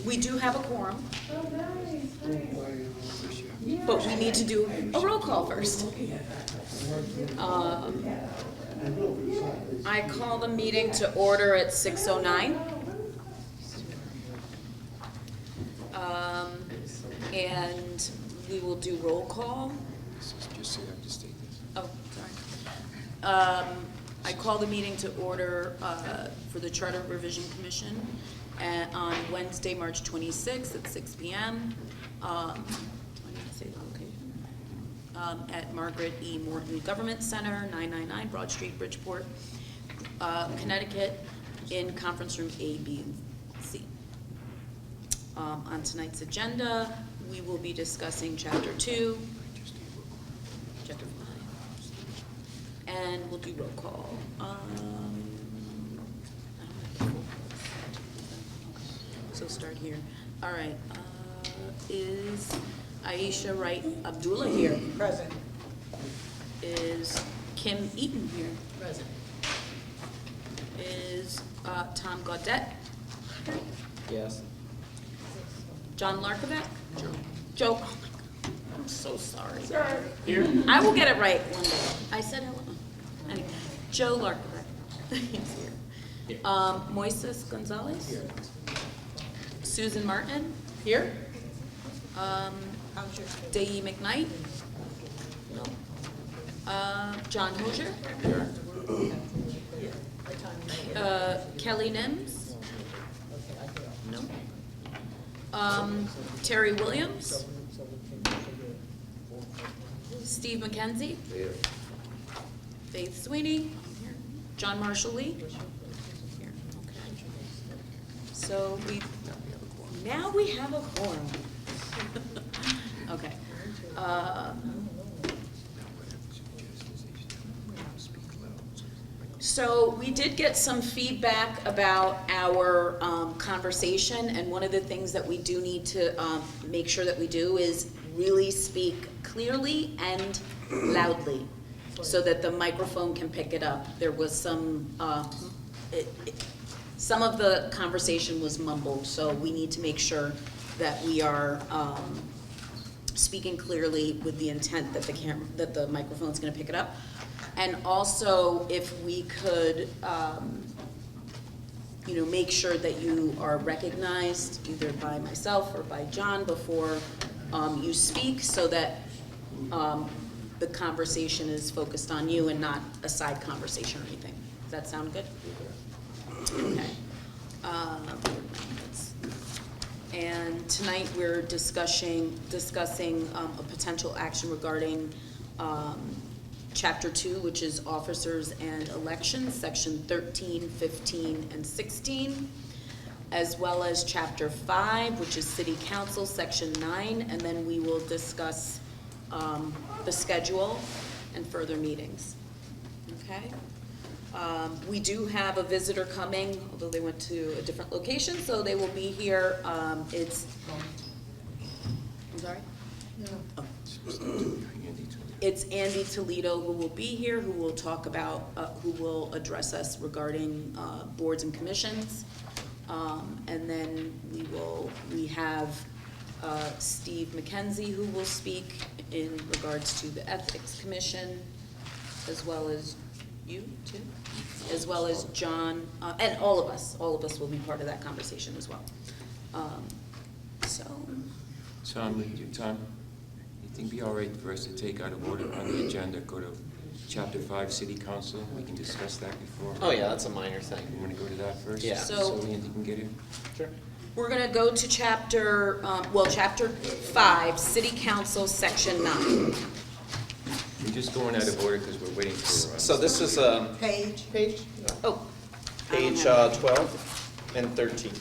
We do have a quorum. But we need to do a roll call first. I call the meeting to order at 6:09. And we will do roll call. Just say I have to state this. Oh, sorry. I call the meeting to order for the Charter Revision Commission on Wednesday, March 26th at 6 p.m. I need to say the location. At Margaret E. Morton Government Center, 999 Broad Street, Bridgeport, Connecticut, in conference room A, B, and C. On tonight's agenda, we will be discussing Chapter 2, Chapter 5, and we'll do roll call. So start here. All right. Is Aisha Wright Abdullah here? Present. Is Kim Eaton here? Present. Is Tom Gaudette? Yes. John Larkovic? Joe. Oh my God. I'm so sorry. Here. I will get it right one day. I said hello. Anyway, Joe Larkovic. He's here. Moises Gonzalez? Here. Susan Martin? Here. Dei McKnight? No. John Hosier? Here. Kelly Nims? No. Terry Williams? Steve McKenzie? Here. Faith Sweeney? Here. John Marshall Lee? Here. Okay. So now we have a quorum. Okay. So we did get some feedback about our conversation, and one of the things that we do need to make sure that we do is really speak clearly and loudly so that the microphone can pick it up. There was some of the conversation was mumbled, so we need to make sure that we are speaking clearly with the intent that the microphone's going to pick it up. And also, if we could, make sure that you are recognized either by myself or by John before you speak, so that the conversation is focused on you and not a side conversation or anything. Does that sound good? Okay. And tonight we're discussing a potential action regarding Chapter 2, which is Officers and Elections, Section 13, 15, and 16, as well as Chapter 5, which is City Council, Section 9, and then we will discuss the schedule and further meetings. Okay? We do have a visitor coming, although they went to a different location, so they will be here. I'm sorry? No. Oh. It's Andy Toledo who will be here, who will talk about, who will address us regarding boards and commissions. And then we have Steve McKenzie who will speak in regards to the Ethics Commission, as well as you too, as well as John, and all of us will be part of that conversation as well. Tom, you think it'd be all right for us to take out of order on the agenda, go to Chapter 5, City Council? We can discuss that before. Oh yeah, that's a minor thing. You want to go to that first? Yeah. So Andy can get in? Sure. We're going to go to Chapter 5, City Council, Section 9. We're just going out of order because we're waiting for... So this is Page. Oh. page 12 and 13.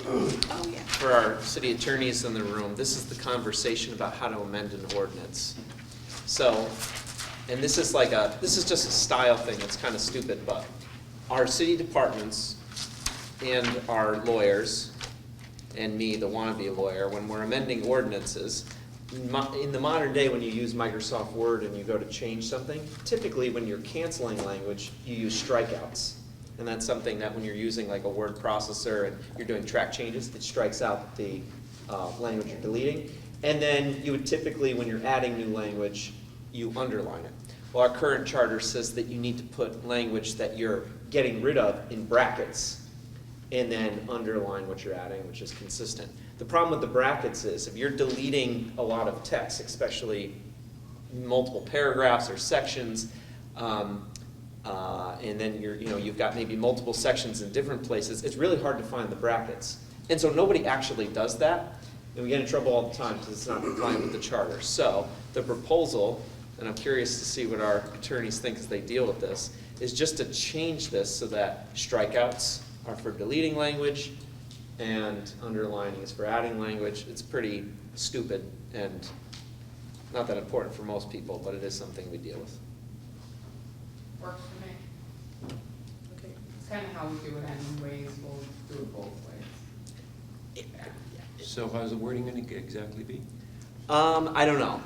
Oh, yeah. For our city attorneys in the room, this is the conversation about how to amend an ordinance. So, and this is just a style thing, it's kind of stupid, but our city departments and our lawyers, and me, the wannabe lawyer, when we're amending ordinances, in the modern day, when you use Microsoft Word and you go to change something, typically when you're canceling language, you use strikeouts. And that's something that when you're using like a word processor and you're doing track changes, it strikes out the language you're deleting. And then you would typically, when you're adding new language, you underline it. Well, our current charter says that you need to put language that you're getting rid of in brackets and then underline what you're adding, which is consistent. The problem with the brackets is if you're deleting a lot of text, especially multiple paragraphs or sections, and then you've got maybe multiple sections in different places, it's really hard to find the brackets. And so nobody actually does that, and we get in trouble all the time because it's not compliant with the charter. So the proposal, and I'm curious to see what our attorneys think as they deal with this, is just to change this so that strikeouts are for deleting language and underlining is for adding language. It's pretty stupid and not that important for most people, but it is something we deal with. Works for me. Okay. It's kind of how we do it anyways, we'll do it both ways. So how's the wording going to exactly be? I don't know.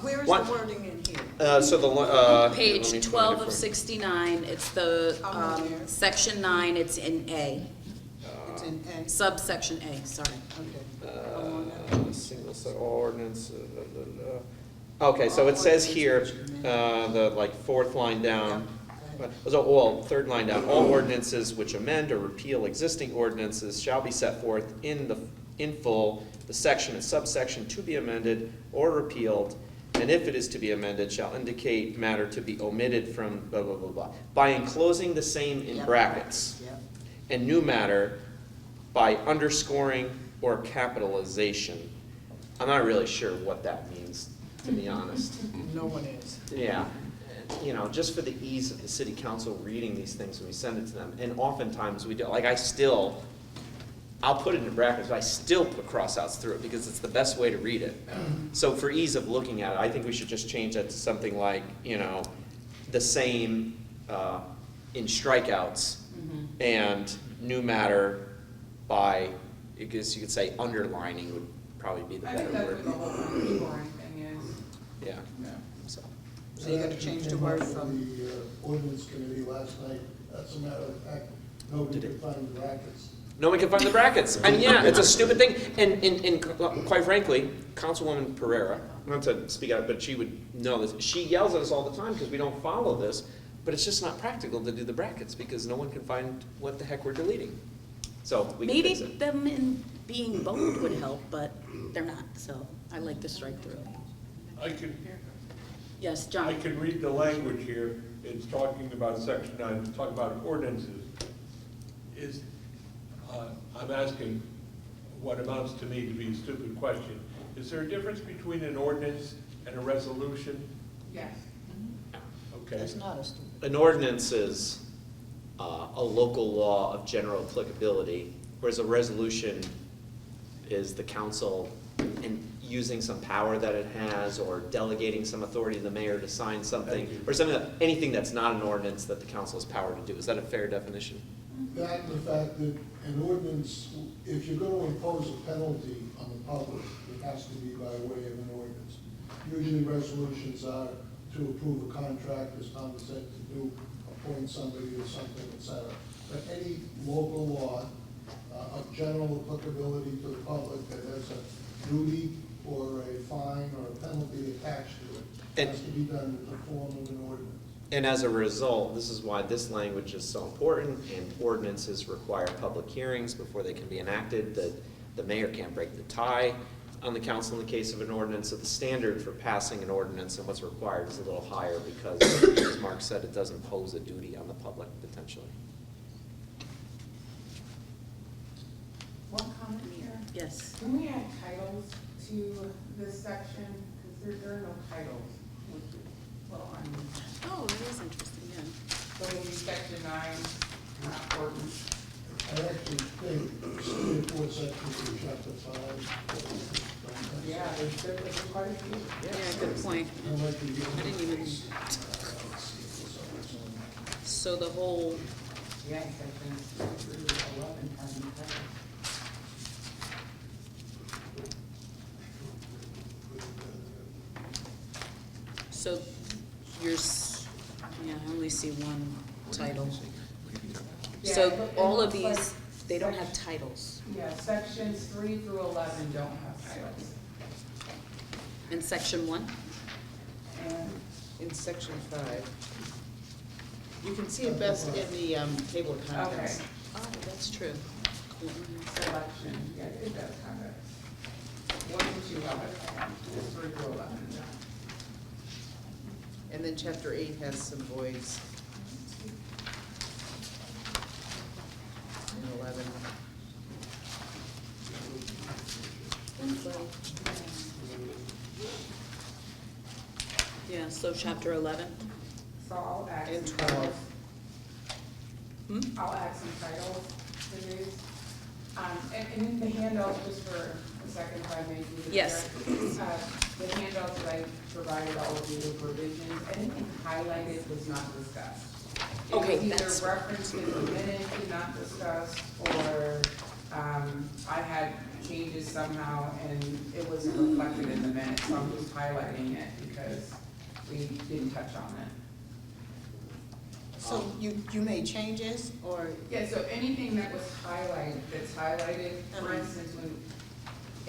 Where's One- the wording in here? So the let me Page find 12 it for of you. 69, it's the, Oh, yeah. section 9, it's in A, It's in A, subsection A, sorry. okay. Single set ordinance. Okay, so it says here, the like fourth line down, third line down, all ordinances which amend or repeal existing ordinances shall be set forth in full, the section and subsection to be amended or repealed, and if it is to be amended, shall indicate matter to be omitted from blah, blah, blah, blah. By enclosing the same in Yep. brackets, Yep. and new matter by underscoring or capitalization. I'm not really sure what that means, to be honest. No one is. Yeah, just for the ease of the city council reading these things when we send it to them, and oftentimes we do, like I'll put it in brackets, but I still put crossouts through it because it's the best way to read it. So for ease of looking at it, I think we should just change that to something like, the same in strikeouts and new matter by, I guess you could say underlining would probably be the I better think that's word. what the whole scoring thing is. Yeah, Yeah. so. So you're gonna change the word from, The ordinance committee last night, as a matter of fact, nobody Did could find the brackets. No one can find the brackets. And yeah, it's a stupid thing. And quite frankly, Councilwoman Pereira, not to speak out, but she would know this. She yells at us all the time because we don't follow this, but it's just not practical to do the brackets because no one can find what the heck we're deleting. So we can Maybe fix it. them in being bold would help, but they're not, so I like the strike through. Yes, I John? can read the language here. It's talking about section 9, it's talking about ordinances. I'm asking what amounts to me to be a stupid question. Is there a difference between an ordinance and a resolution? Yes. Okay. that's not a stupid. An ordinance is a local law of general applicability, whereas a resolution is the council using some power that it has or delegating some authority to the mayor to sign something, or anything that's not an ordinance that the council has power to do. Is that a fair definition? That and the fact that an ordinance, if you're going to impose a penalty on the public, it has to be by way of an ordinance. Usually resolutions are to approve a contract, as Tom said, to appoint somebody or something, et cetera. But any local law of general applicability to the public that has a duty or a fine or a penalty attached to it has to be done in the form of an ordinance. And as a result, this is why this language is so important, and ordinances require public hearings before they can be enacted. The mayor can't break the tie on the council in the case of an ordinance, so the standard for passing an ordinance and what's required is a little higher because, as Mark said, it doesn't pose a duty on the public potentially. One comment here. Yes. Can we add titles to this section? Because there are no titles. Well, Oh, that is interesting, yeah. so maybe section 9, not important. I actually think 3 or 4 sections in chapter 5. Yeah, there's quite a few. Yeah, good point. I like to use. I didn't even, so the whole, Yeah, section 3 to 11 has no titles. So yeah, I only see one title. Yeah, So it all of looks like these, they don't have titles. Yeah, sections 3 through 11 don't have titles. In section 1? And In section 5. You can see it best in the table of contents. Okay. Oh, that's true. selection, yeah, it does have it. 1 and 2 have it, it's 3 through 11. And then chapter 8 has some voids. And 11. Yeah, so chapter 11. So I'll add And some 12. titles. Hmm? I'll add some titles to these. And in the handout, just for a second, if I may do this. Yes. The handout that I provided all of you with revisions, anything highlighted was not discussed. Okay, It was that's- either referenced in the minutes and not discussed, or I had changes somehow and it wasn't reflected in the minutes, so I'm just highlighting it because we didn't touch on it. So you made changes, or? Yeah, so anything that was highlighted, that's highlighted, for Uh-huh. instance, when,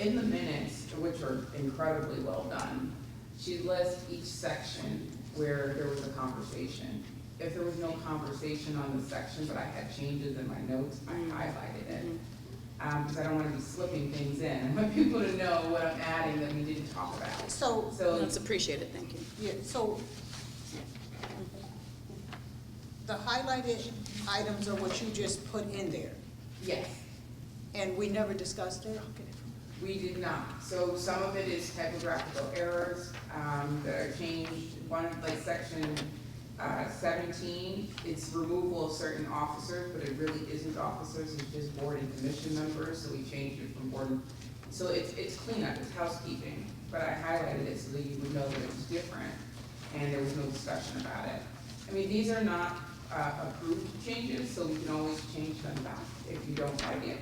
in the minutes, which are incredibly well done, she lists each section where there was a conversation. If there was no conversation on the section, but I had changes in my notes, I highlighted it. Because I don't want to be slipping things in. I want people to know what I'm adding that we didn't talk about. So, So, That's appreciated, thank you. yeah, so the highlighted items are what you just put in there, yes, and we never discussed it? we did not. So some of it is typographical errors that are changed. One, like section 17, it's removal of certain officers, but it really isn't officers, it's just board and commission members, so we changed it from board. So it's cleanup, it's housekeeping, but I highlighted it so that you would know that it was different, and there was no discussion about it. I mean, these are not approved changes, so we can always change them back if you don't like it.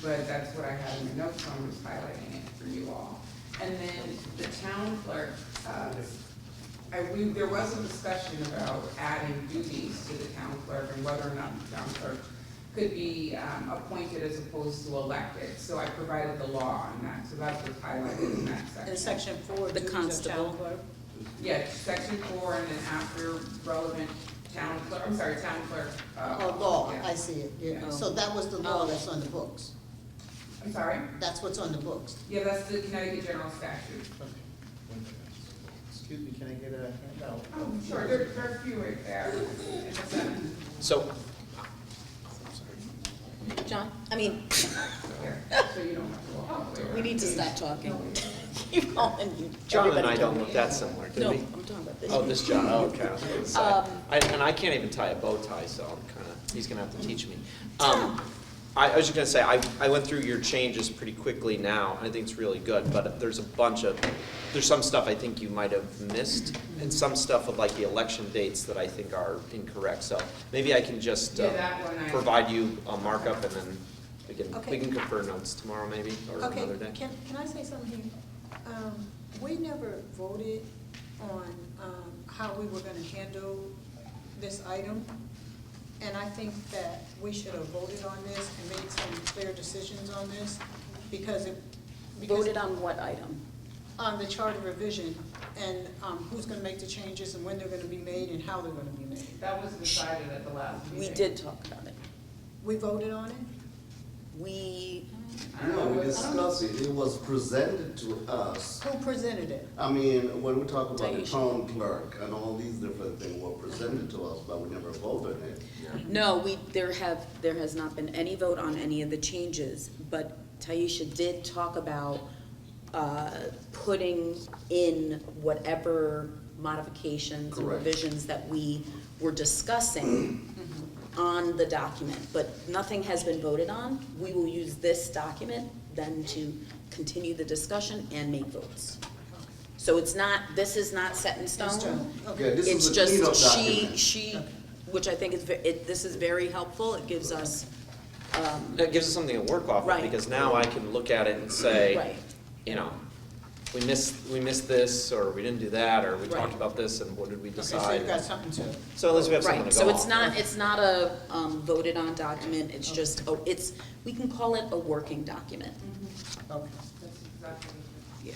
But that's what I had in my notes, so I'm just highlighting it for you all. And then the town clerk, there was a discussion about adding duties to the town clerk and whether or not the town clerk could be appointed as opposed to elected. So I provided the law on that, so that's what's highlighted in that section. In section 4, The duties of constable. town clerk? Yeah, section 4, and then after relevant town clerk, I'm sorry, town clerk. Oh, law, yeah. I see it, yeah. Yeah. So that was the law Oh. that's on the books? I'm sorry? That's what's on the books? Yeah, that's the Connecticut General Statute. Excuse me, can I get a handout? Oh, sure, there are a few right there. in the center. So, John, I mean, Here, so you don't have to walk all the way around. we need to stop talking. Keep going. John and I Everybody don't go. look that similar, do No, we? I'm talking about this. Oh, this John, oh, okay. I was gonna say. Um, And I can't even tie a bow tie, so I'm kinda, he's gonna have to teach me. I was just gonna say, I went through your changes pretty quickly now, I think it's really good, but there's some stuff I think you might have missed, and some stuff with like the election dates that I think are incorrect, so maybe I can just Yeah, that one I- provide you a markup, and then we Okay. can confer notes tomorrow maybe, or Okay, another day. can I say something here? We never voted on how we were gonna handle this item, and I think that we should have voted on this and made some clear decisions on this, because Voted on what item? on the charter revision, and who's gonna make the changes, and when they're gonna be made, and how they're gonna be made. That was decided at the last meeting. We did talk about it. We voted on it? We, No, we discussed it, it was presented to us. Who presented it? I mean, when we talk about the Taisha. town clerk and all these different things were presented to us, but we never voted it. no, there has not been any vote on any of the changes, but Taisha did talk about putting in whatever modifications and Correct. revisions that we were discussing on the document, but nothing has been voted on. We will use this document then to continue the discussion and make votes. So this is not set in stone. Yeah, this It's is a just, cleanup she, document. which I think is, this is very helpful. It gives us, It gives us something to work off of, Right. because now I can look at it and say, right, you know, we missed this, or we didn't do that, or we Right. talked about this, and what did we Okay, so decide? you've got something to, So at least we have something Right, to go so off. it's not a voted on document, it's just, we can call it a working document, okay. That's exactly what yeah.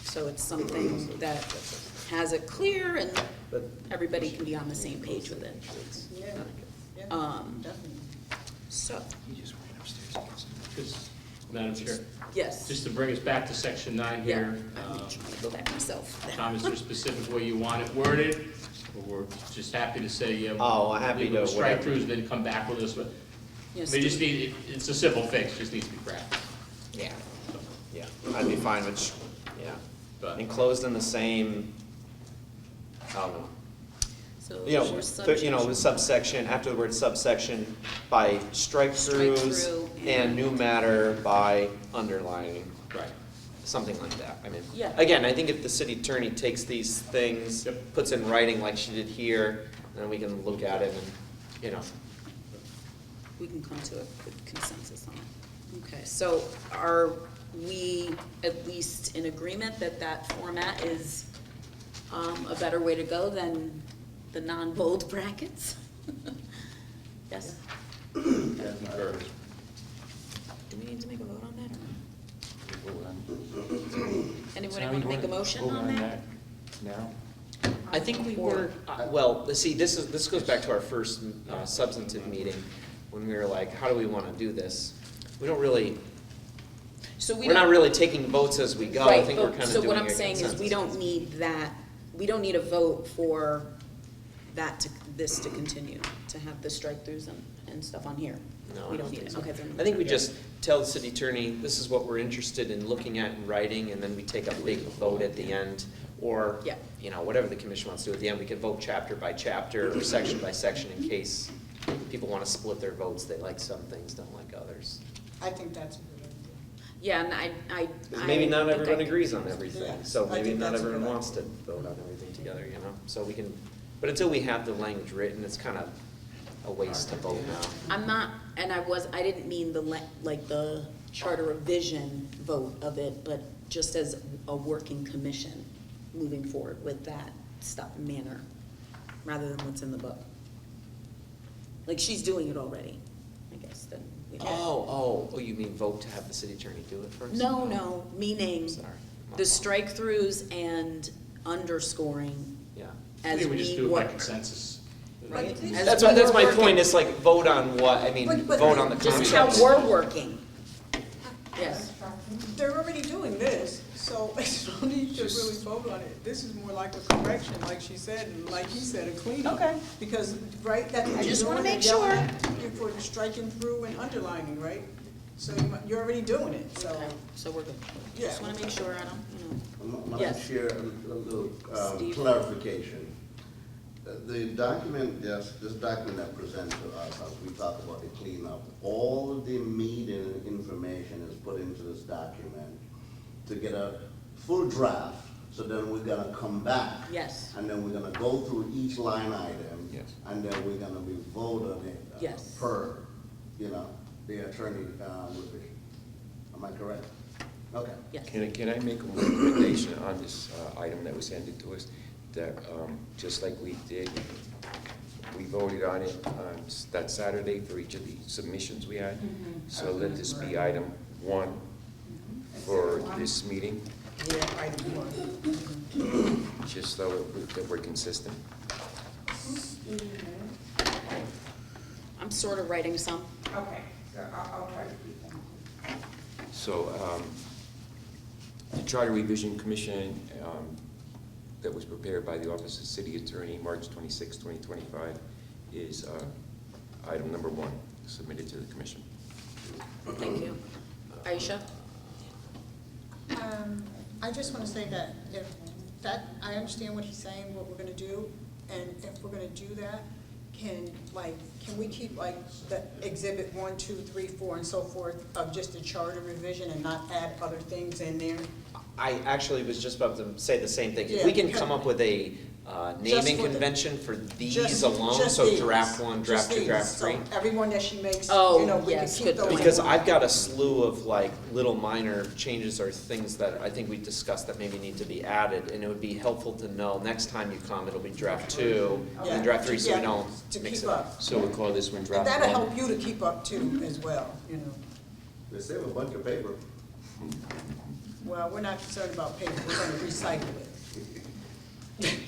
So it's something that has it clear and But- everybody can be on the same page with it. Yeah, yeah, Um, definitely. So, You just ran upstairs and got some. Just, Madam Chair, yes. just to bring us back to section 9 here. I'm trying to go back myself. Tom, is there specific way you want it worded? Or we're just happy to say, yeah. Oh, happy leave to with strike whatever. throughs, then come back with us, but, Yes, we just need, it's a simple fix, just needs to be crafted. Yeah, yeah, I'd be fine with, yeah, But- enclosed in the same, So you know, there's you know, with subsection, after the word subsection, by strike throughs Strike-through and new matter by underlining, Right. something like that. I mean, Yeah. again, I think if the city attorney takes these things, Yep. puts in writing like she did here, then we can look at it and, you know. we can come to a good consensus on it. Okay, so are we at least in agreement that that format is a better way to go than the non-bold brackets? Yes? Yes, Do we need to make a vote on that or Vote on- not? Anybody Tom, want to you make a motion vote on that? now? I think we were, well, see, this goes back to our first substantive meeting, when we were like, how do we want to do this? We don't really, So we we're not don't- really taking votes as we go. I Right, think we're but- kind of so doing what a I'm saying is, we consensus. don't need that, we don't need a vote for that to, this to continue, to have the strike-throughs and stuff on here. No, We I don't need think it, so. okay, then. I think we just tell the city attorney, this is what we're interested in looking at in writing, and then we take a big vote at the end. Or, Yeah. you know, whatever the commission wants to do at the end, we could vote chapter by chapter or section by section in case people want to split their votes. They like some things, don't like others. I think that's a good idea. Yeah, and I. 'Cause maybe not think everyone I- agrees on everything, Yeah, so I maybe think not that's a everyone good wants to vote on everything together, you know? So we can, but until we have the language written, it's kind of a waste to vote now. I'm not, and I didn't mean like the charter revision vote of it, but just as a working commission moving forward with that stuff manner, rather than what's in the book. Like, she's doing it already, I guess, then. we- Oh, you mean vote to have the city attorney do it first? No, meaning Sorry. the strike-throughs and underscoring Yeah. I as think we just do we it by work. consensus. Right. As That's we why, that's were my working. point, it's like vote on what, I mean, But- vote on the Just concept. how we're working. Yes. They're already doing this, so it's no need to really vote on it. This is more like a correction, like she said, and like he said, a cleanup. Okay. Because, right, that's what I you're just wanna doing, make you're sure. yelling for the striking through and underlining, right? So you're already doing it, so, Okay, so we're good. Yeah. Just wanna make sure I don't, Madam Yes. Chair, a little Steve. clarification. The document, this document that presented to us, as we talk about the cleanup, all of the meeting information is put into this document to get a full draft, so then we're gonna come back. Yes. And then we're gonna go through each line item. Yes. And then we're gonna be voting it. Yes. Per, the attorney, revision. Am I correct? Okay. yes. Can I make a recommendation on this item that was handed to us? That, just like we did, we voted on it on that Saturday for each of the submissions we had. So let this be item 1 for this meeting, yeah, item one. just so that we're consistent. I'm sort of writing some. Okay, so I'll try to keep them. So, the Charter Revision Commission, that was prepared by the Office of City Attorney, March 26, 2025, is item number 1, submitted to the commission. Thank you. Aisha? I just want to say that if that, I understand what he's saying, what we're gonna do, and if we're gonna do that, can we keep like the exhibit 1, 2, 3, 4, and so forth of just the charter revision and not add other things in there? I actually was just about to say the same thing. If Yeah, we can because- come up with a naming for the- convention for these Just- alone, just so these. draft one, draft Just two, these. draft So three? everyone that she makes, Oh, you know, we can yes, keep good those. point. Because I've got a slew of like little minor changes or things that I think we discussed that maybe need to be added, and it would be helpful to know, next time you come, it'll be draft two, Yeah, and draft three, so we yeah, don't to mix keep it up. up. So we'll call this one And draft that'll one. help you to keep up too, as well, you know. They save a bunch of paper. Well, we're not concerned about paper, we're gonna recycle it.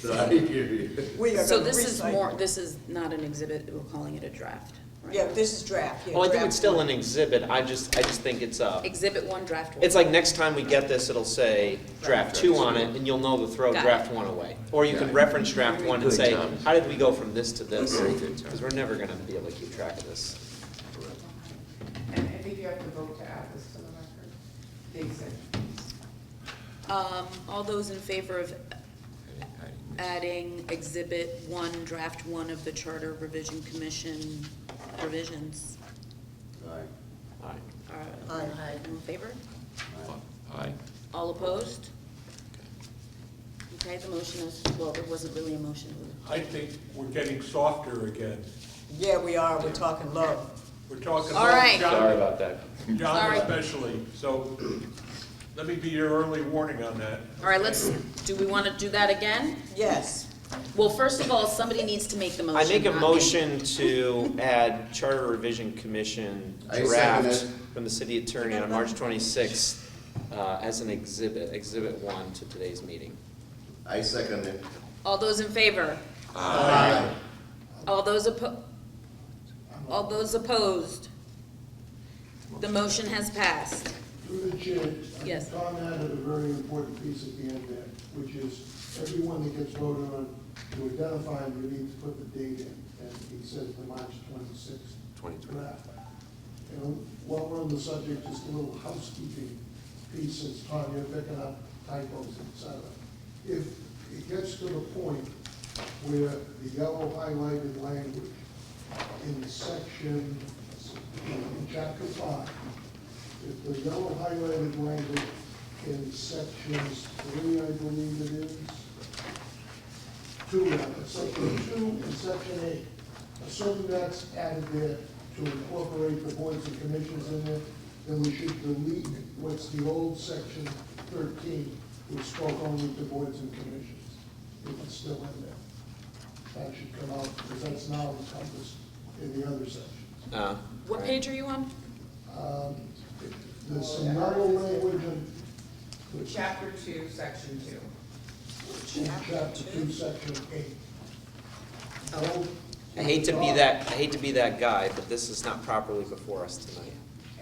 So I hear you. We are So gonna this is recycle more, it. this is not an exhibit, we're calling it a draft, right? Yeah, this is draft, yeah. Oh, I think draft it's still one. an exhibit, I just think it's Exhibit one, draft one. it's like next time we get this, it'll say draft two on it, and you'll know to throw Got it. draft one away. Or you can reference draft one and Good say, job. how did we go from this to this? Very good job. Because we're never gonna be able to keep track of this. And I think you have to vote to add this to the record. The exhibit. All those in favor of adding exhibit one, draft one of the Charter Revision Commission revisions? All right. All right. All Aye. in favor? Aye. All opposed? Okay, the motion is, well, there wasn't really a motion. I think we're getting softer again. Yeah, we are, we're talking love. We're talking All about right. Sorry about that. John Sorry. especially, so let me be your early warning on that. All right, do we want to do that again? Yes. Well, first of all, somebody needs to make the motion. I make a not me. motion to add Charter Revision Commission I second draft it. from the city attorney on March 26th as an exhibit one to today's meeting. I second it. All those in favor? Aye. All those opposed? The motion has passed. Through the chair. Yes. Tom added a very important piece at the end there, which is everyone that gets voted on, to identify them, you need to put the date in. And he says the March 26th 2020. draft. And while we're on the subject, just a little housekeeping piece, since Tom, you're picking up typos, et cetera. If it gets to the point where the yellow highlighted language in section, in chapter 5, if the yellow highlighted language in sections 3, I believe it is, 2, section 2 and section 8, assuming that's added there to incorporate the boards and commissions in there, then we should delete what's the old section 13, which spoke only to boards and commissions, if it's still in there. That should come out, because that's now encompassed in the other sections. What page are you on? There's some yellow language in Chapter 2, section 2. chapter 2, section 8. Oh. I hate to be that guy, but this is not properly before us tonight.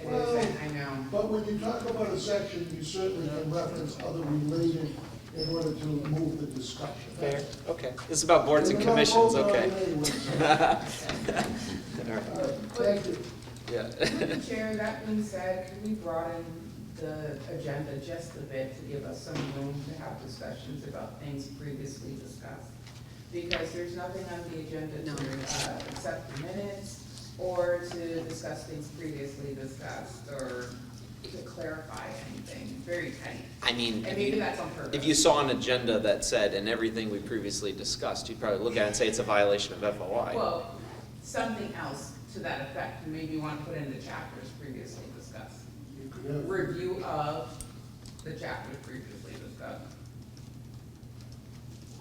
It isn't, I know. But when you talk about a section, you certainly can reference other related in order to move the discussion. Fair, okay. This is about boards and We're not commissions, voting on okay. it anyway, so- All right. All right, thank you. Yeah. Chair, that being said, could we broaden the agenda just a bit to give us some room to have discussions about things previously discussed? Because there's nothing on the agenda to accept the minutes or to discuss things previously discussed or to clarify anything, very tight. I mean, And maybe that's on purpose. if you saw an agenda that said, and everything we previously discussed, you'd probably look at it and say it's a violation of FOI. Well, something else to that effect, and maybe you want to put in the chapters previously discussed. You could have, Review of the chapters previously discussed.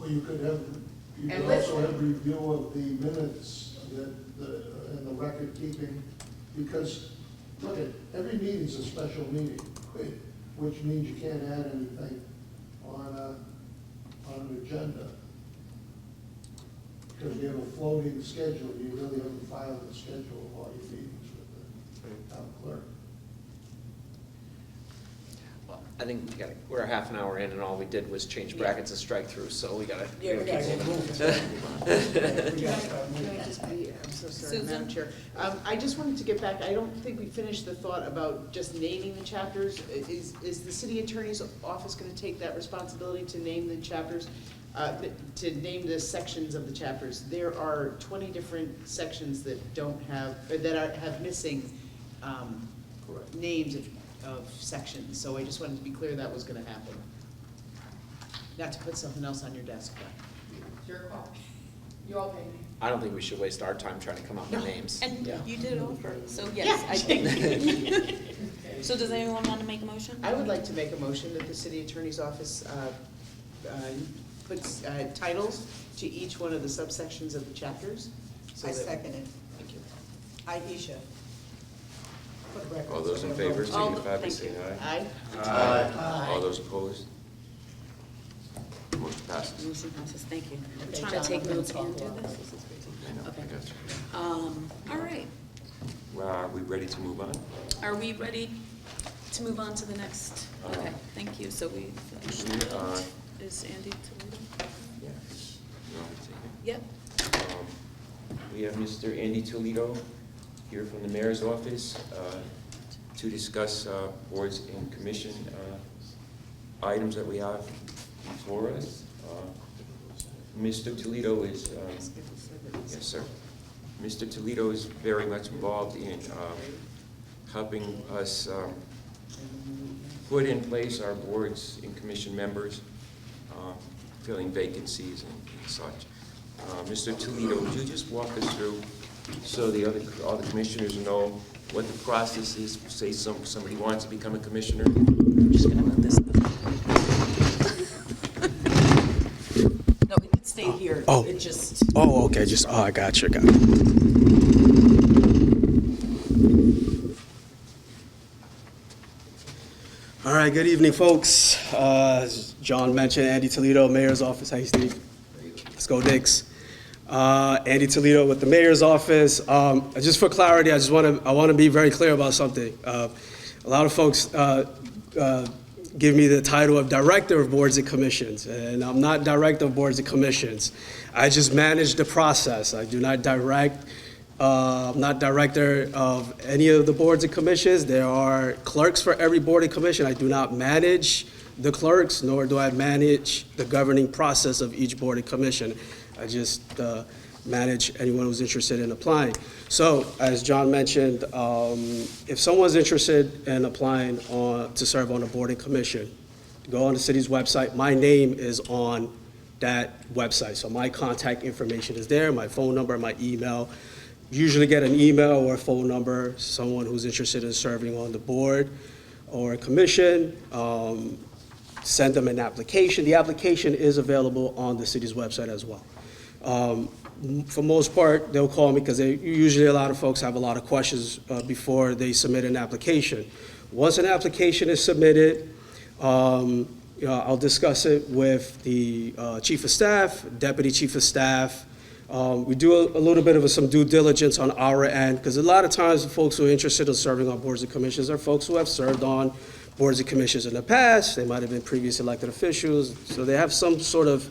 or you could have, you And could let's- also have review of the minutes and the record keeping, because, look at, every meeting's a special meeting, which means you can't add anything on an agenda. Because you have a floating schedule, you really haven't filed the schedule of all your meetings with the town clerk. Well, I think we're a half an hour in, and all we did was change brackets and strike through, so we gotta. Yeah, we gotta keep get moving. moving. We gotta start moving. Can I just be, I'm so sorry, Susan? Madam Chair. I just wanted to get back, I don't think we finished the thought about just naming the chapters. Is the city attorney's office gonna take that responsibility to name the chapters? To name the sections of the chapters? There are 20 different sections that don't have, or that have missing Correct. names of sections, so I just wanted to be clear that was gonna happen. Not to put something else on your desk, but. It's your call. You all pay me. I don't think we should waste our time trying to come up with names. And Yeah. you did offer, so yes, I think. So does anyone want to make a motion? I would like to make a motion that the city attorney's office puts titles to each one of the subsections of the chapters. So I that- second it. Thank you. Aisha. For the record. All those in favor, All- signify by thank saying you. aye. Aye. Aye. All those opposed? Motion passes. Motion passes, thank you. I'm Okay, trying John, to take I'm gonna notes talk and do about this. this. This is crazy. I know, Okay. I got you. All right. Well, are we ready to move on? Are we ready to move on to the next? Okay, thank you. So we finished that. Is Andy Toledo? Yeah. You want me to take it? Yep. We have Mr. Andy Toledo here from the mayor's office to discuss boards and commission items that we have before us. Mr. Toledo is, yes, sir. Mr. Toledo is very much involved in helping us put in place our boards and commission members, filling vacancies and such. Mr. Toledo, would you just walk us through so all the commissioners know what the process is? Say somebody wants to become a commissioner. I'm just gonna move this. No, it could stay here. Oh. It just. Oh, okay, I got you. All right, good evening, folks. As John mentioned, Andy Toledo, Mayor's Office. Hey, Steve. Let's go, Dicks. Andy Toledo with the Mayor's Office. Just for clarity, I want to be very clear about something. A lot of folks give me the title of Director of Boards and Commissions, and I'm not Director of Boards and Commissions. I just manage the process. I do not direct. I'm not director of any of the boards and commissions. There are clerks for every board and commission. I do not manage the clerks, nor do I manage the governing process of each board and commission. I just manage anyone who's interested in applying. So, as John mentioned, if someone's interested in applying to serve on a board and commission, go on the city's website. My name is on that website. So my contact information is there, my phone number, my email. Usually get an email or a phone number, someone who's interested in serving on the board or a commission. Send them an application. The application is available on the city's website as well. For most part, they'll call me because usually a lot of folks have a lot of questions before they submit an application. Once an application is submitted, I'll discuss it with the chief of staff, deputy chief of staff. We do a little bit of some due diligence on our end because a lot of times the folks who are interested in serving on boards and commissions are folks who have served on boards and commissions in the past. They might have been previous elected officials, so they have some sort of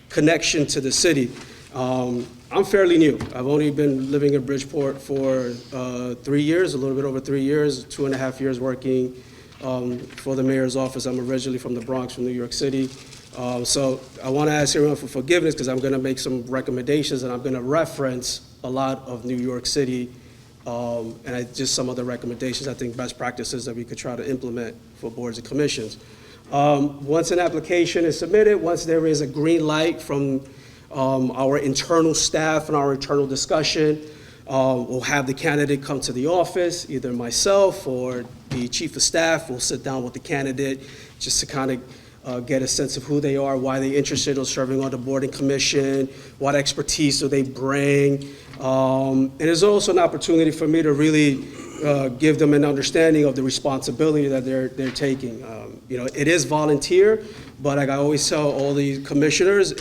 connection to the city. I'm fairly new. I've only been living in Bridgeport for 3 years, a little bit over 3 years, 2.5 years working for the mayor's office. I'm originally from the Bronx, from New York City. So I want to ask everyone for forgiveness because I'm going to make some recommendations and I'm going to reference a lot of New York City just some of the recommendations, I think best practices that we could try to implement for boards and commissions. Once an application is submitted, once there is a green light from our internal staff and our internal discussion, we'll have the candidate come to the office, either myself or the chief of staff will sit down with the candidate just to kind of get a sense of who they are, why they're interested in serving on the board and commission, what expertise do they bring. And there's also an opportunity for me to really give them an understanding of the responsibility that they're taking. It is volunteer, but like I always tell all the commissioners,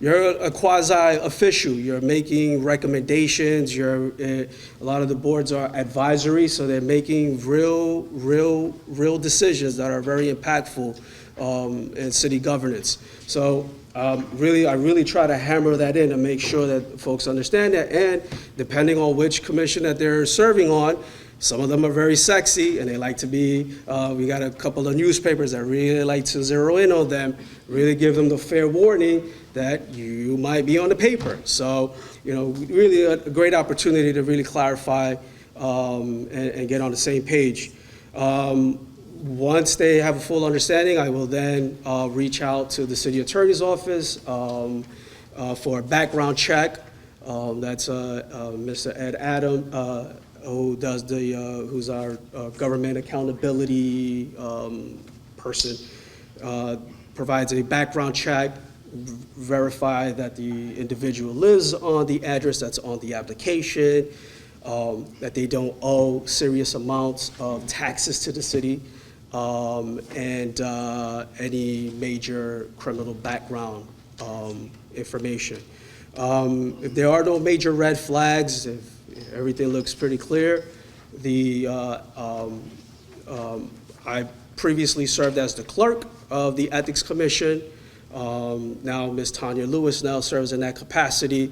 you're a quasi-official. You're making recommendations. A lot of the boards are advisory, so they're making real decisions that are very impactful in city governance. So I really try to hammer that in to make sure that folks understand that. And depending on which commission that they're serving on, some of them are very sexy and they like to be, we got a couple of newspapers that really like to zero in on them, really give them the fair warning that you might be on the paper. So, really a great opportunity to really clarify and get on the same page. Once they have a full understanding, I will then reach out to the city attorney's office for a background check. That's Mr. Ed Adam, who's our government accountability person, provides a background check, verify that the individual lives on the address that's on the application, that they don't owe serious amounts of taxes to the city, and any major criminal background information. If there are no major red flags, if everything looks pretty clear, I previously served as the clerk of the Ethics Commission. Now Ms. Tanya Lewis now serves in that capacity.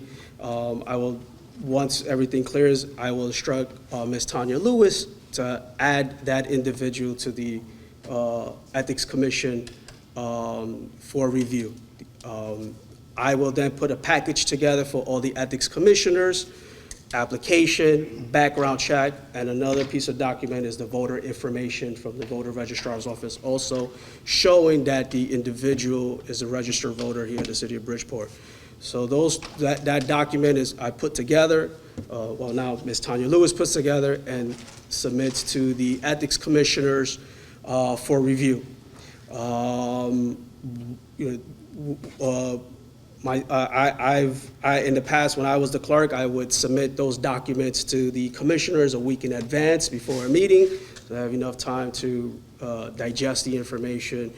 Once everything clears, I will instruct Ms. Tanya Lewis to add that individual to the Ethics Commission for review. I will then put a package together for all the ethics commissioners, application, background check, and another piece of document is the voter information from the voter registrar's office, also showing that the individual is a registered voter here in the city of Bridgeport. So that document is I put together, now Ms. Tanya Lewis puts together and submits to the ethics commissioners for review. In the past, when I was the clerk, I would submit those documents to the commissioners a week in advance before a meeting, so I have enough time to digest the information.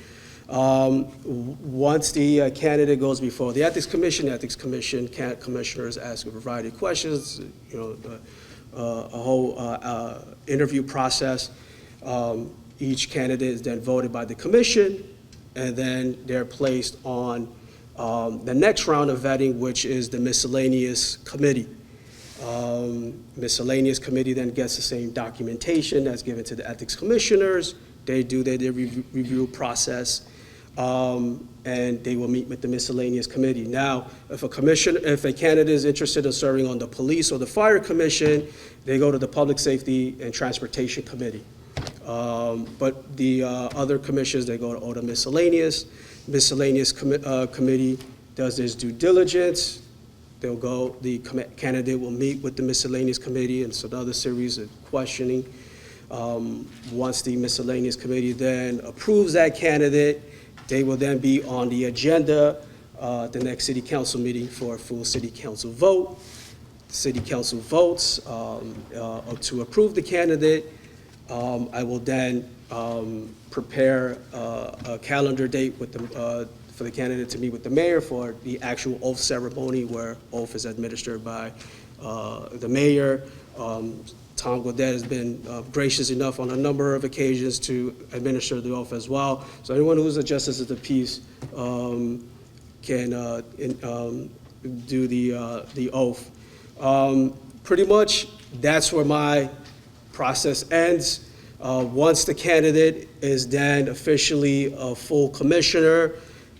Once the candidate goes before the Ethics Commission commissioners ask a variety of questions, a whole interview process. Each candidate is then voted by the commission, and then they're placed on the next round of vetting, which is the miscellaneous committee. Miscellaneous committee then gets the same documentation that's given to the ethics commissioners. They do their review process, and they will meet with the miscellaneous committee. Now, if a candidate is interested in serving on the police or the fire commission, they go to the public safety and transportation committee. But the other commissions, they go to all the miscellaneous. Miscellaneous committee does its due diligence. The candidate will meet with the miscellaneous committee and so another series of questioning. Once the miscellaneous committee then approves that candidate, they will then be on the agenda at the next city council meeting for a full city council vote. The city council votes to approve the candidate. I will then prepare a calendar date for the candidate to meet with the mayor for the actual oath ceremony where oath is administered by the mayor. Tom Gaudet has been gracious enough on a number of occasions to administer the oath as well. So anyone who's a justice of the peace can do the oath. Pretty much that's where my process ends. Once the candidate is then officially a full commissioner,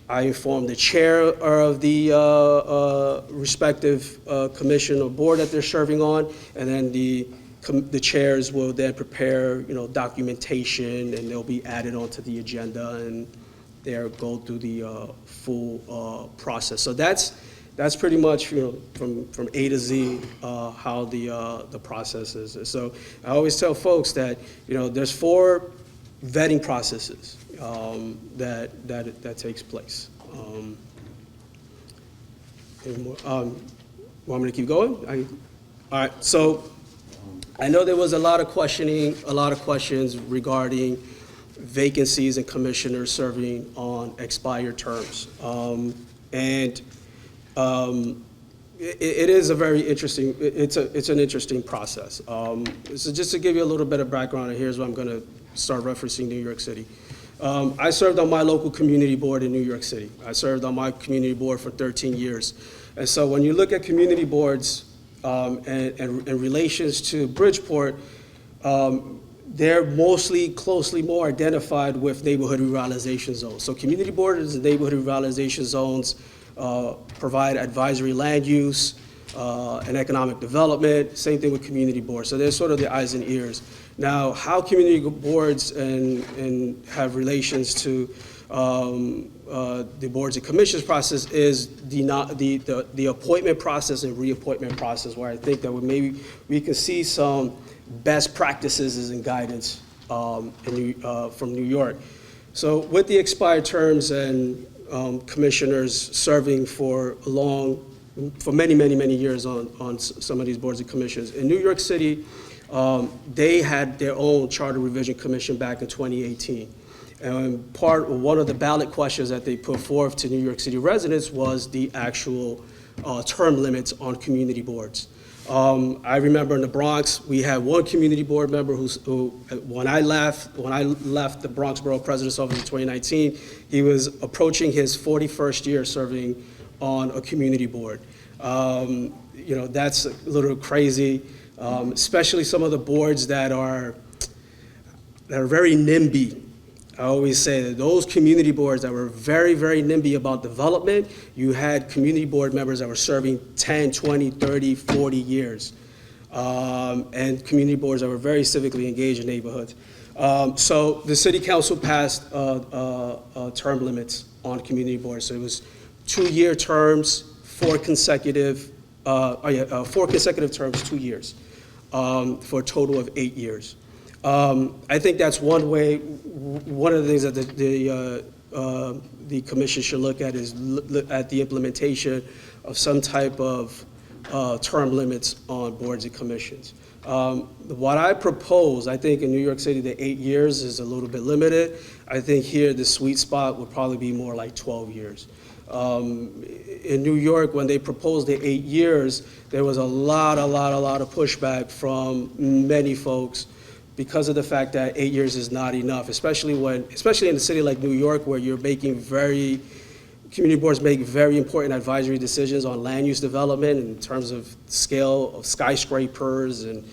I inform the chair of the respective commission or board that they're serving on, and then the chairs will then prepare, documentation, and they'll be added onto the agenda, and they'll go through the full process. So that's pretty much, from A to Z, how the process is. So I always tell folks that, there's 4 vetting processes that takes place. Want me to keep going? All right. So I know there was a lot of questions regarding vacancies and commissioners serving on expired terms, it is a very interesting, it's an interesting process. So just to give you a little bit of background, and here's where I'm gonna start referencing New York City. I served on my local community board in New York City. I served on my community board for 13 years. And so when you look at community boards and relations to Bridgeport, they're mostly closely more identified with neighborhood revitalization zones. So community boards and neighborhood revitalization zones provide advisory land use and economic development. Same thing with community boards. So they're sort of the eyes and ears. Now, how community boards and have relations to the boards and commissions process is the appointment process and reappointment process, where I think that maybe we can see some best practices and guidance from New York. So with the expired terms and commissioners serving for many, many, many years on some of these boards and commissions, in New York City, they had their own charter revision commission back in 2018. And one of the ballot questions that they put forth to New York City residents was the actual term limits on community boards. I remember in the Bronx, we had one community board member who when I left the Bronx Borough President's Office in 2019, he was approaching his 41st year serving on a community board. That's a little crazy, especially some of the boards that are very NIMBY. I always say that those community boards that were very, very NIMBY about development, you had community board members that were serving 10, 20, 30, 40 years. And community boards that were very civically engaged in neighborhoods. So the city council passed term limits on community boards. So it was 2-year terms, 4 consecutive terms, 2 years, for a total of 8 years. I think that's one way. One of the things that the commission should look at is look at the implementation of some type of term limits on boards and commissions. What I propose, I think in New York City, the 8 years is a little bit limited. I think here the sweet spot would probably be more like 12 years. In New York, when they proposed the 8 years, there was a lot of pushback from many folks because of the fact that 8 years is not enough, especially in a city like New York, where you're making community boards make very important advisory decisions on land use development in terms of scale of skyscrapers and,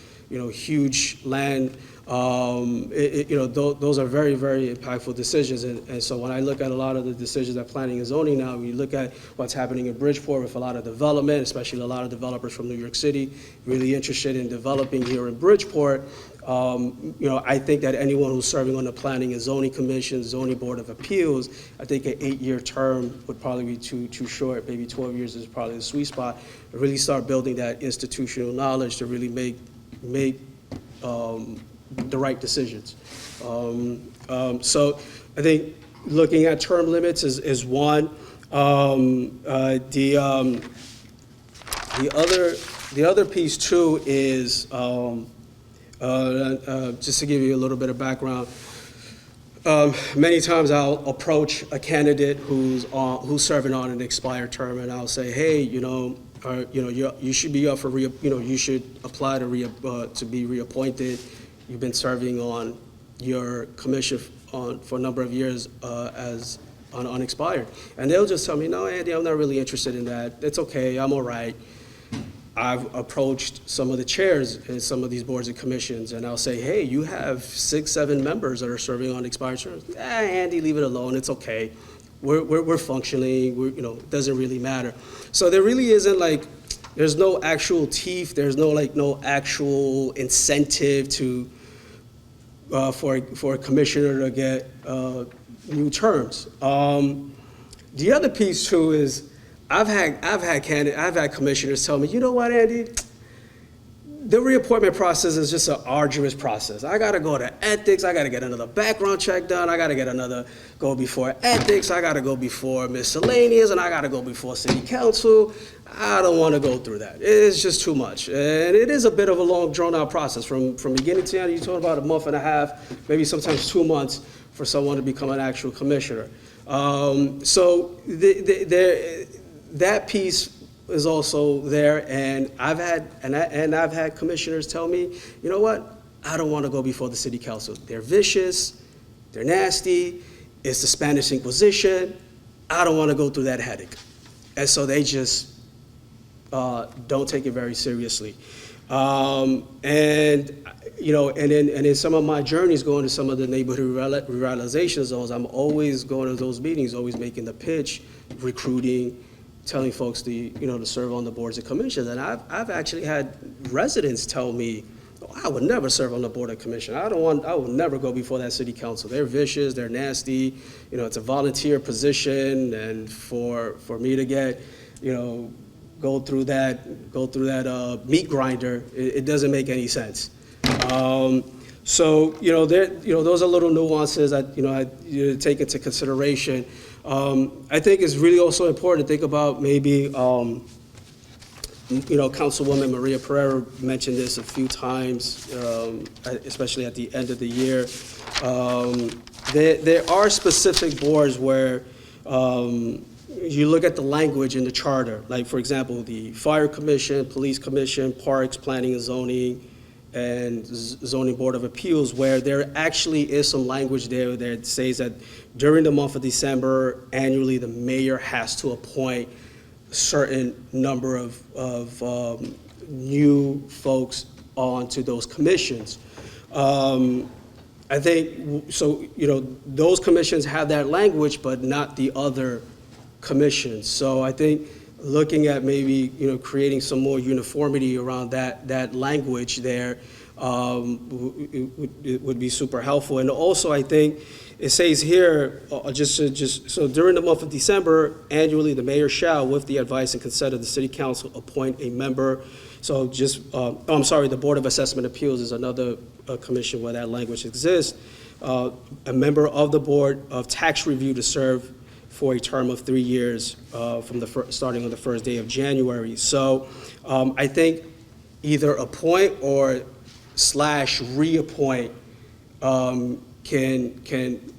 huge land. Those are very, very impactful decisions. And so when I look at a lot of the decisions that planning and zoning now, we look at what's happening in Bridgeport with a lot of development, especially a lot of developers from New York City, really interested in developing here in Bridgeport. I think that anyone who's serving on the Planning and Zoning Commission, Zoning Board of Appeals, I think an 8-year term would probably be too short. Maybe 12 years is probably the sweet spot. Really start building that institutional knowledge to really make the right decisions. So I think looking at term limits is one. The other piece too is just to give you a little bit of background. Many times I'll approach a candidate who's serving on an expired term, and I'll say, hey, you should be up for you should apply to be reappointed. You've been serving on your commission for a number of years as on unexpired, and they'll just tell me, no, Andy, I'm not really interested in that. It's okay, I'm all right. I've approached some of the chairs in some of these boards and commissions, and I'll say, hey, you have 6, 7 members that are serving on expired terms. Andy, leave it alone. It's okay. We're functioning. It doesn't really matter. So there really isn't there's no actual teeth. There's no actual incentive for a commissioner to get new terms. The other piece too is, I've had commissioners tell me, you know what, Andy, the reappointment process is just an arduous process. I got to go to ethics. I got to get another background check done. I got to go before ethics. I got to go before miscellaneous, and I got to go before city council. I don't want to go through that. It's just too much. And it is a bit of a long, drawn-out process. From beginning to end, you're talking about a month and a half, maybe sometimes 2 months for someone to become an actual commissioner. So that piece is also there, and I've had commissioners tell me, you know what, I don't want to go before the city council. They're vicious, they're nasty, it's the Spanish Inquisition, I don't want to go through that headache. And so they just don't take it very seriously. And in some of my journeys going to some of the neighborhood revitalization zones, I'm always going to those meetings, always making the pitch, recruiting, telling folks to serve on the boards and commissions. And I've actually had residents tell me, I would never serve on the Board of Commission. I would never go before that city council. They're vicious, they're nasty, it's a volunteer position, and for me to get, go through that meat grinder, it doesn't make any sense. So, those are little nuances that, I take into consideration. I think it's really also important to think about maybe, Councilwoman Maria Pereira mentioned this a few times, especially at the end of the year. There are specific boards where you look at the language in the charter, like, for example, the Fire Commission, Police Commission, Parks, Planning and Zoning, and Zoning Board of Appeals, where there actually is some language there that says that during the month of December, annually, the mayor has to appoint a certain number of new folks onto those commissions. I think, so, those commissions have that language, but not the other commissions. So I think looking at maybe, creating some more uniformity around that language there it would be super helpful. And also, I think it says here, so during the month of December, annually, the mayor shall, with the advice and consent of the city council, appoint a member. So the Board of Assessment Appeals is another commission where that language exists. A member of the Board of Tax Review to serve for a term of 3 years starting on the first day of January. So I think either appoint or / reappoint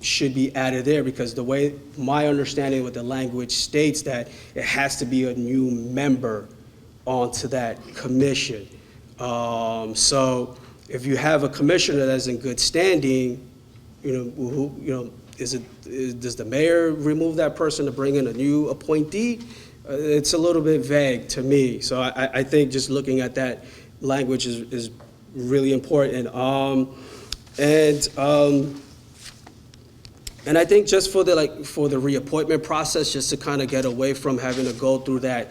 should be added there, because the way my understanding with the language states that it has to be a new member onto that commission. So if you have a commissioner that's in good standing, does the mayor remove that person to bring in a new appointee? It's a little bit vague to me. So I think just looking at that language is really important. And I think just for the reappointment process, just to kind of get away from having to go through that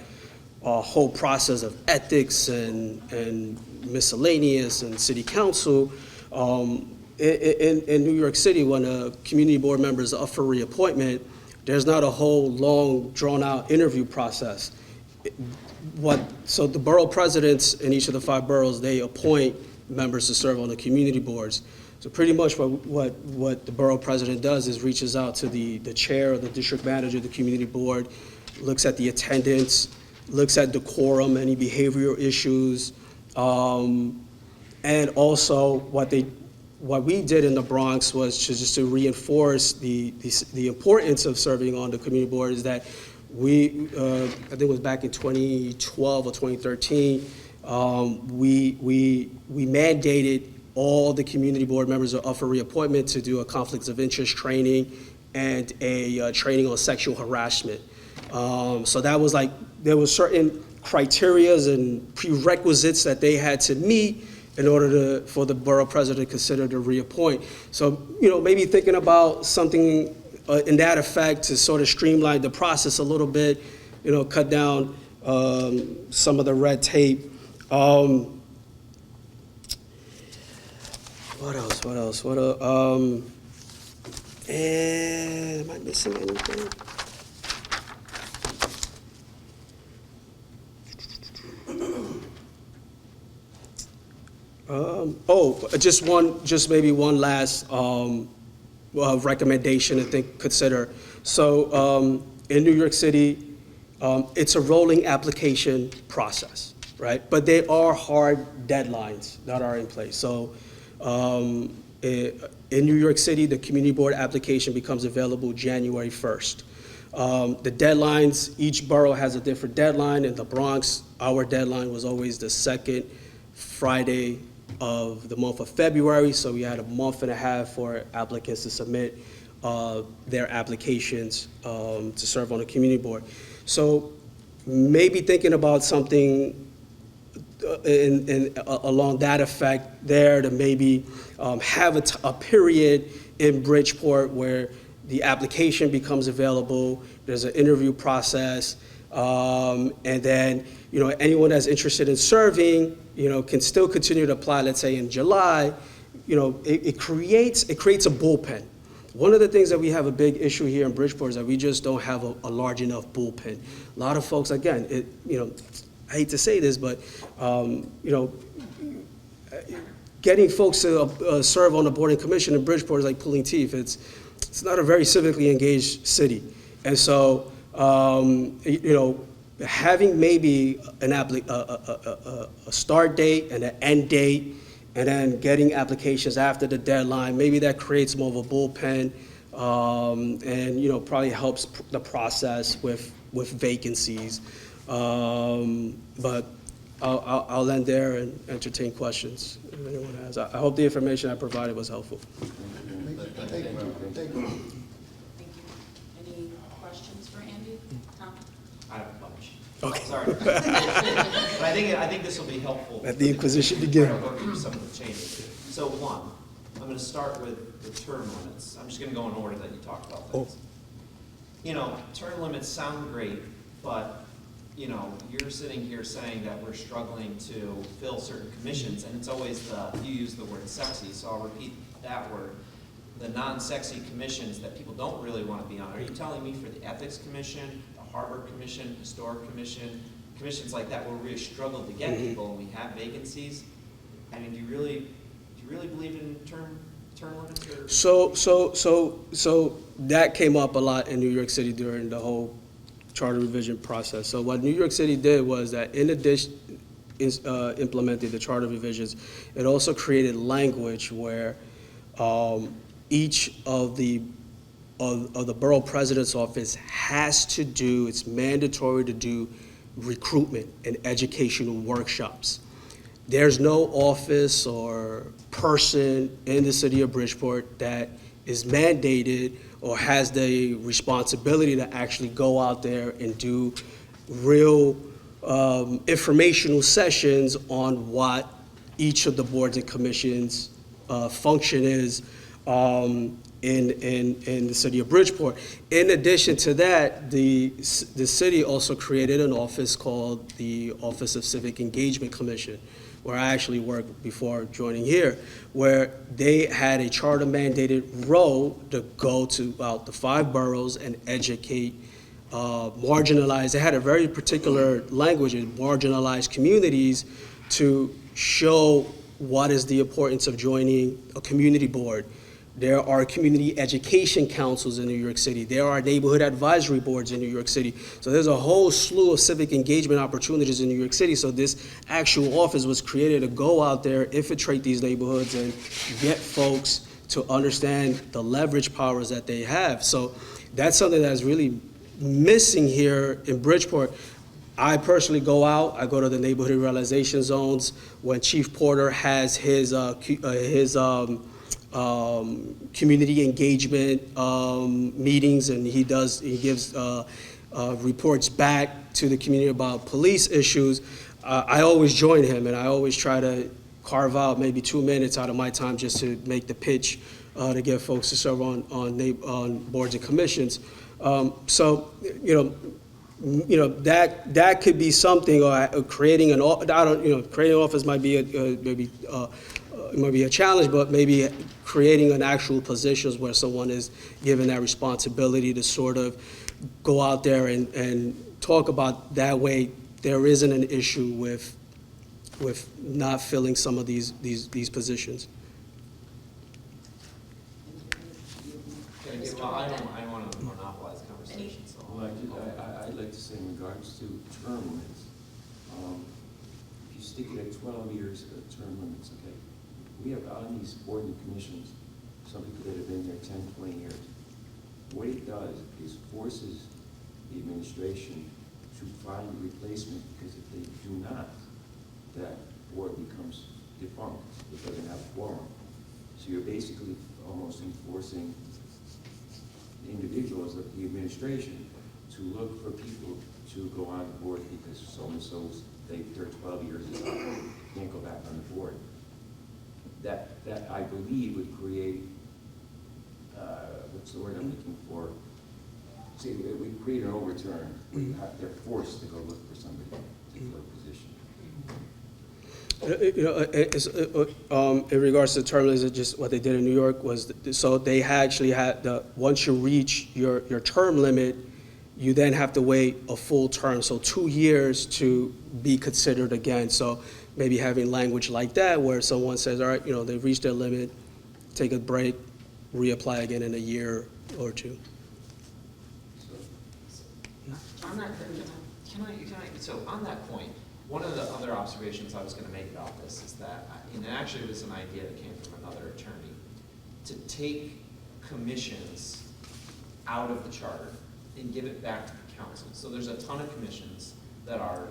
whole process of ethics and miscellaneous and city council, in New York City, when a community board member is up for reappointment, there's not a whole long, drawn-out interview process. So the borough presidents in each of the 5 boroughs, they appoint members to serve on the community boards. So pretty much what the borough president does is reaches out to the chair or the district manager of the community board, looks at the attendance, looks at decorum, any behavioral issues, and also what we did in the Bronx was just to reinforce the importance of serving on the community board is that I think it was back in 2012 or 2013, we mandated all the community board members are up for reappointment to do a conflicts of interest training and a training on sexual harassment. So that was there was certain criterias and prerequisites that they had to meet in order for the borough president to consider to reappoint. So, maybe thinking about something in that effect to sort of streamline the process a little bit, cut down some of the red tape. What else? Am I missing anything? Maybe one last recommendation to consider. So in New York City, it's a rolling application process, right? But there are hard deadlines that are in place. So in New York City, the community board application becomes available January 1st. The deadlines, each borough has a different deadline. In the Bronx, our deadline was always the second Friday of the month of February, so we had a month and a half for applicants to submit their applications to serve on the community board. So maybe thinking about something along that effect there to maybe have a period in Bridgeport where the application becomes available, there's an interview process, And then, anyone that's interested in serving, can still continue to apply, let's say in July. It creates a bullpen. One of the things that we have a big issue here in Bridgeport is that we just don't have a large enough bullpen. A lot of folks, again, I hate to say this, but, getting folks to serve on the board and commission in Bridgeport is like pulling teeth. It's not a very civically engaged city. And so, having maybe a start date and an end date, and then getting applications after the deadline, maybe that creates more of a bullpen, and probably helps the process with vacancies. But I'll end there and entertain questions if anyone has. I hope the information I provided was helpful. Thank you. Thank you. Any questions for Andy? Tom? I have a bunch. Okay. Sorry. But I think this will be helpful. Let the Inquisition Try begin. to work through some of the changes. So one, I'm going to start with the term limits. I'm just going to go in order that you talked about things. Term limits sound great, but you're sitting here saying that we're struggling to fill certain commissions, and it's always you use the word sexy, so I'll repeat that word. The non-sexy commissions that people don't really want to be on. Are you telling me for the Ethics Commission, the Harbor Commission, Historic Commission, commissions like that where we struggle to get people and we have vacancies? I mean, do you really believe in term limits? Or? So that came up a lot in New York City during the whole charter revision process. So what New York City did was that in addition, implemented the charter revisions, it also created language where each of the borough president's office has to do, it's mandatory to do recruitment and educational workshops. There's no office or person in the city of Bridgeport that is mandated or has the responsibility to actually go out there and do real informational sessions on what each of the boards and commissions function is in the city of Bridgeport. In addition to that, the city also created an office called the Office of Civic Engagement Commission, where I actually worked before joining here, where they had a charter mandated role to go to about the 5 boroughs and educate marginalized, they had a very particular language in marginalized communities to show what is the importance of joining a community board. There are community education councils in New York City. There are neighborhood advisory boards in New York City. So there's a whole slew of civic engagement opportunities in New York City. So this actual office was created to go out there, infiltrate these neighborhoods, and get folks to understand the leverage powers that they have. So that's something that's really missing here in Bridgeport. I personally go out, I go to the neighborhood realization zones when Chief Porter has his community engagement meetings, and he gives reports back to the community about police issues. I always join him, and I always try to carve out maybe 2 minutes out of my time just to make the pitch to get folks to serve on boards and commissions. So that could be something, or creating an office might be it might be a challenge, but maybe creating an actual positions where someone is given that responsibility to sort of go out there and talk about that way. There isn't an issue with not filling some of these positions. Well, I don't want to monopolize the conversation, so. Well, I'd like to say in regards to term limits, if you stick it at 12 years for term limits, okay? We have on these board and commissions, some people that have been there 10, 20 years. What it does is forces the administration to find a replacement, because if they do not, that board becomes defunct. It doesn't have a quorum. So you're basically almost enforcing individuals of the administration to look for people to go on the board because so-and-so's, their 12 years is up, can't go back on the board. That I believe would create, what's the word I'm looking for? See, if we create an overturn, they're forced to go look for somebody to fill a position. You know, in regards to term limits, just what they did in New York was, so they actually had once you reach your term limit, you then have to wait a full term, so 2 years to be considered again. So maybe having language like that where someone says, all right, you know, they've reached their limit, take a break, reapply again in a year or two. I'm not, can I, so on that point, one of the other observations I was gonna make about this is that, and actually it was an idea that came from another attorney, to take commissions out of the charter and give it back to the council. So there's a ton of commissions that are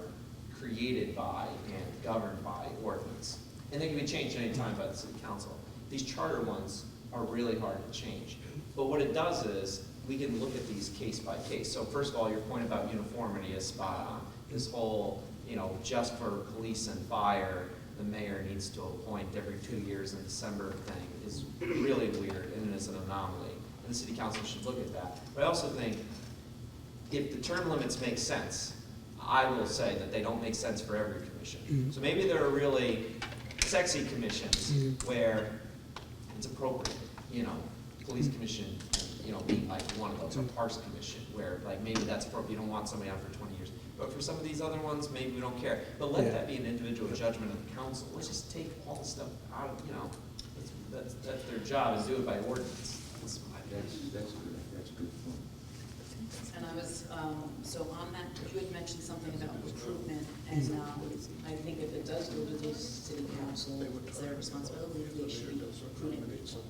created by and governed by ordinance. And they can be changed at any time by the city council. These charter ones are really hard to change. But what it does is, we can look at these case by case. So first of all, your point about uniformity is spot on. This whole, you know, just for police and fire, the mayor needs to appoint every 2 years in December thing is really weird and is an anomaly. And the city council should look at that. But I also think if the term limits make sense, I will say that they don't make sense for every commission. So maybe there are really sexy commissions where it's appropriate, you know, police commission, you know, being like one of those, or Parks Commission, where like maybe that's appropriate, you don't want somebody on for 20 years. But for some of these other ones, maybe we don't care. But let that be an individual judgment of the council. Let's just take all the stuff out of, you know, that's their job, is do it by ordinance. That's my opinion. That's a good point. And I was, so on that, you had mentioned something about recruitment, and I think if it does go to the city council, it's their responsibility, they should be recruiting people.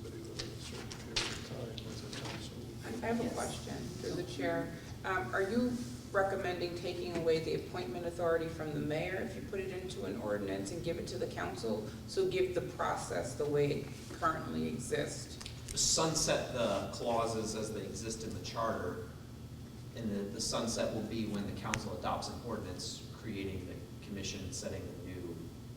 I have a question through the chair. Are you recommending taking away the appointment authority from the mayor if you put it into an ordinance and give it to the council? So give the process the way it currently exists? Sunset the clauses as they exist in the charter, and the sunset will be when the council adopts an ordinance creating the commission, setting the new,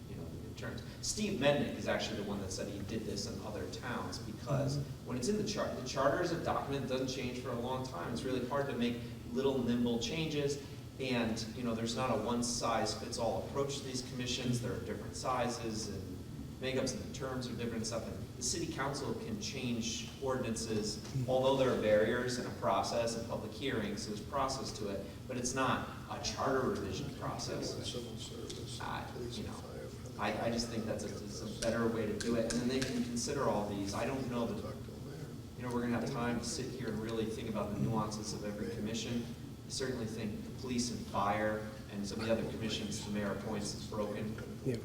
you know, the new terms. Steve Mendick is actually the one that said he did this in other towns, because when it's in the charter is a document that doesn't change for a long time. It's really hard to make little nimble changes, and, you know, there's not a one-size-fits-all approach to these commissions. There are different sizes, and makeups and the terms are different and stuff, and the city council can change ordinances, although there are barriers and a process and public hearings, so there's process to it, but it's not a charter revision process. You know, I just think it's a better way to do it, and then they can consider all these. I don't know that, you know, we're gonna have time to sit here and really think about the nuances of every commission. I certainly think the police and fire and some of the other commissions the mayor appoints is broken. Yeah.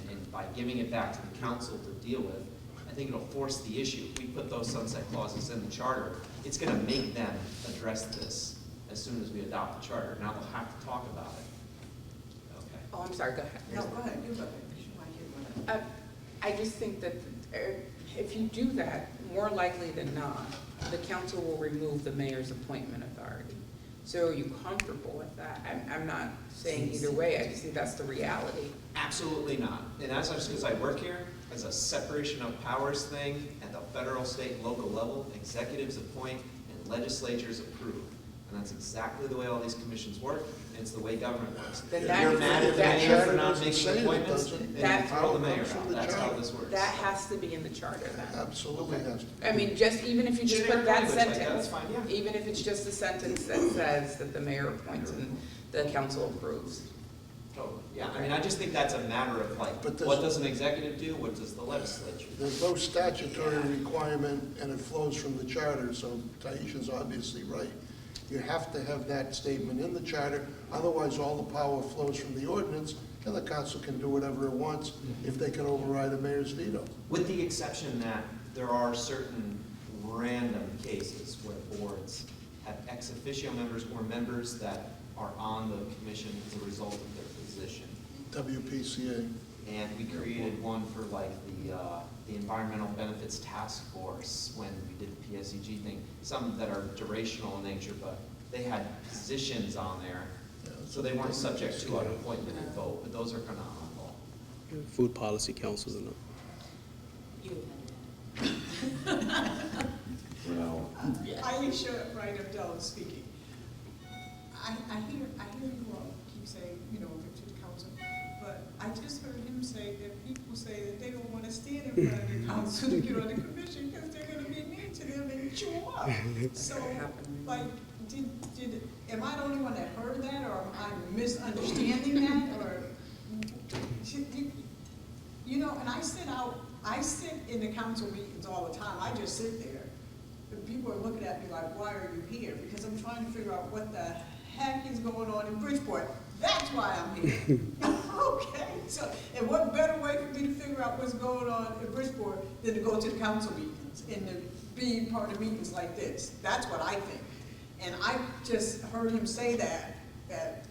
And by giving it back to the council to deal with, I think it'll force the issue. If we put those sunset clauses in the charter, it's gonna make them address this as soon as we adopt the charter. Now they'll have to talk about it. Okay. Oh, I'm sorry, go ahead. No, go ahead, you go ahead. I just think that if you do that, more likely than not, the council will remove the mayor's appointment authority. So are you comfortable with that? I'm not saying either way, I just think that's the reality. Absolutely not. And as I work here, as a separation of powers thing at the federal, state, and local level, executives appoint and legislatures approve. And that's exactly the way all these commissions work, and it's the way government works. Then If that- you're mad at the that- mayor for not doesn't making say it, appointments, does it? then you throw the mayor out. That's how this works. That has to be in the charter then. Absolutely has to. I mean, just, even if you just put Generic that language like that, sentence, that's fine, yeah. even if it's just a sentence that says that the mayor appoints and the council approves. Totally. Yeah, I mean, I just think that's a matter of like, But there's- what does an executive do? What does the legislature do? There's no statutory requirement, and it flows from the charter, so Taisha's obviously right. You have to have that statement in the charter, otherwise all the power flows from the ordinance, and the council can do whatever it wants if they can override a mayor's veto. With the exception that there are certain random cases where boards have ex officio members or members that are on the commission as a result of their position. WPCA. And we created one for like the Environmental Benefits Task Force when we did the PSEG thing. Some that are durational in nature, but they had positions on there, so they weren't subject to an appointment and vote, but those are kind of on call. Food policy councils and all. You Well, Aisha Wright Abdel speaking. hear you all keep saying, you know, to the council, but I just heard him say that people say that they don't want to stand in front of the council to get on the commission because they're gonna be mean to them and chew them up. So, like, am I the only one that heard that, or am I misunderstanding that, or, you know, and I sit in the council meetings all the time, I just sit there. And people are looking at me like, why are you here? Because I'm trying to figure out what the heck is going on in Bridgeport. That's why I'm here. Okay, so, and what better way for me to figure out what's going on in Bridgeport than to go to the council meetings and to be part of meetings like this? That's what I think. And I just heard him say that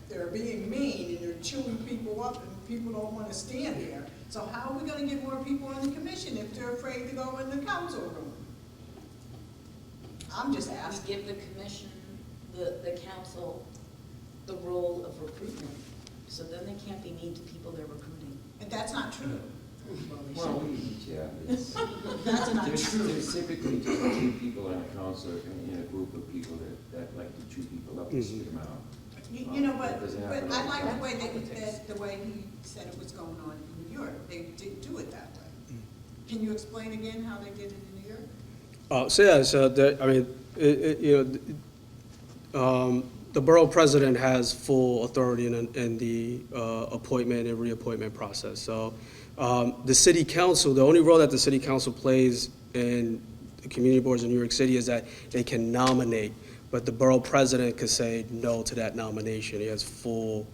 they're being mean and they're chewing people up and people don't want to stand here. So how are we gonna get more people on the commission if they're afraid to go in the council room? I'm just asking. Give the commission, the council, the role of recruitment, so then they can't be mean to people they're recruiting. And that's not true. Well, yeah, it's, That's not there's true. typically just a few people on a council, in a group of people that like to chew people up and spit them out. You know, but It doesn't happen I all like the the way time. the way he said it was going on in New York. They did do it that way. Can you explain again how they did it in New York? The borough president has full authority in the appointment and reappointment process. So the city council, the only role that the city council plays in the community boards in New York City is that they can nominate, but the borough president could say no to that nomination. He has full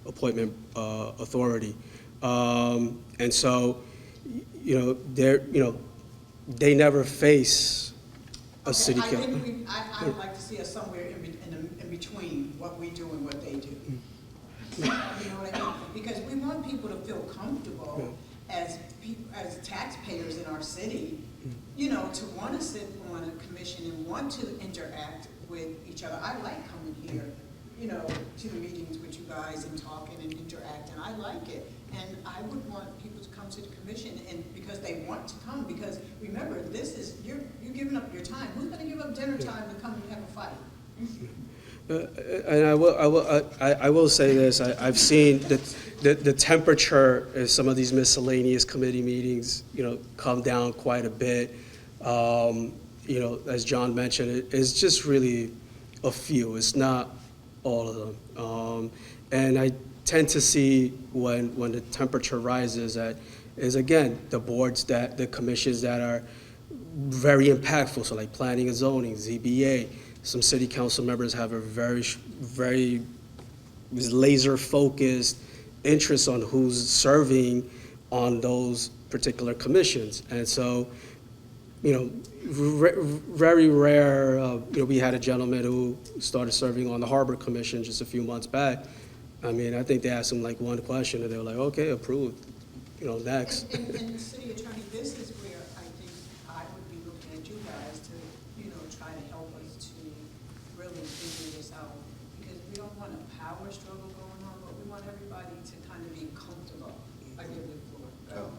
appointment authority. And so, they never face a city I council. think I would like to see us somewhere in between what we do and what they do. You know what I mean? Because we want people to feel comfortable as taxpayers in our city, you know, to want to sit on a commission and want to interact with each other. I like coming here, you know, to the meetings with you guys and talking and interacting. I like it. And I would want people to come to the commission and because they want to come, because remember, this is, you're giving up your time. Who's gonna give up dinner time to come and have a fight? And I will say this, I've seen the temperature in some of these miscellaneous committee meetings, come down quite a bit. As John mentioned, it's just really a few, it's not all of them. And I tend to see when the temperature rises is again, the commissions that are very impactful, so like planning and zoning, ZBA. Some city council members have a very laser-focused interest on who's serving on those particular commissions. And so, very rare, we had a gentleman who started serving on the Harbor Commission just a few months back. I mean, I think they asked him like one question and they were like, okay, approved, next. And the city attorney, this is where I think I would be looking at you guys to, try to help us to really figure this out. Because we don't want a power struggle going on, but we want everybody to kind of be comfortable. I give you the floor.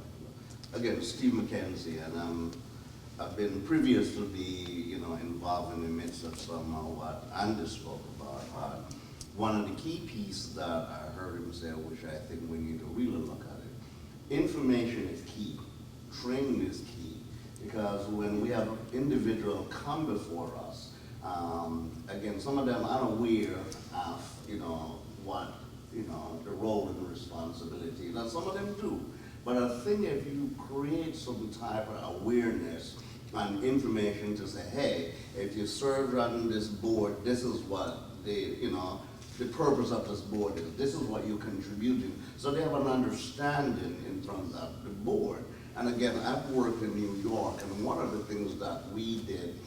Again, Steve McKenzie, and I've been previous to be, involved in the midst of some what Andy spoke about. One of the key pieces that I heard him say, which I think we need to really look at it, information is key, training is key, because when we have individuals come before us, again, some of them are aware of, what, the role and responsibility, and some of them do. But I think if you create some type of awareness and information to say, hey, if you serve on this board, this is what the purpose of this board is. This is what you're contributing. So they have an understanding in terms of the board. And again, I've worked in New York, and one of the things that we did,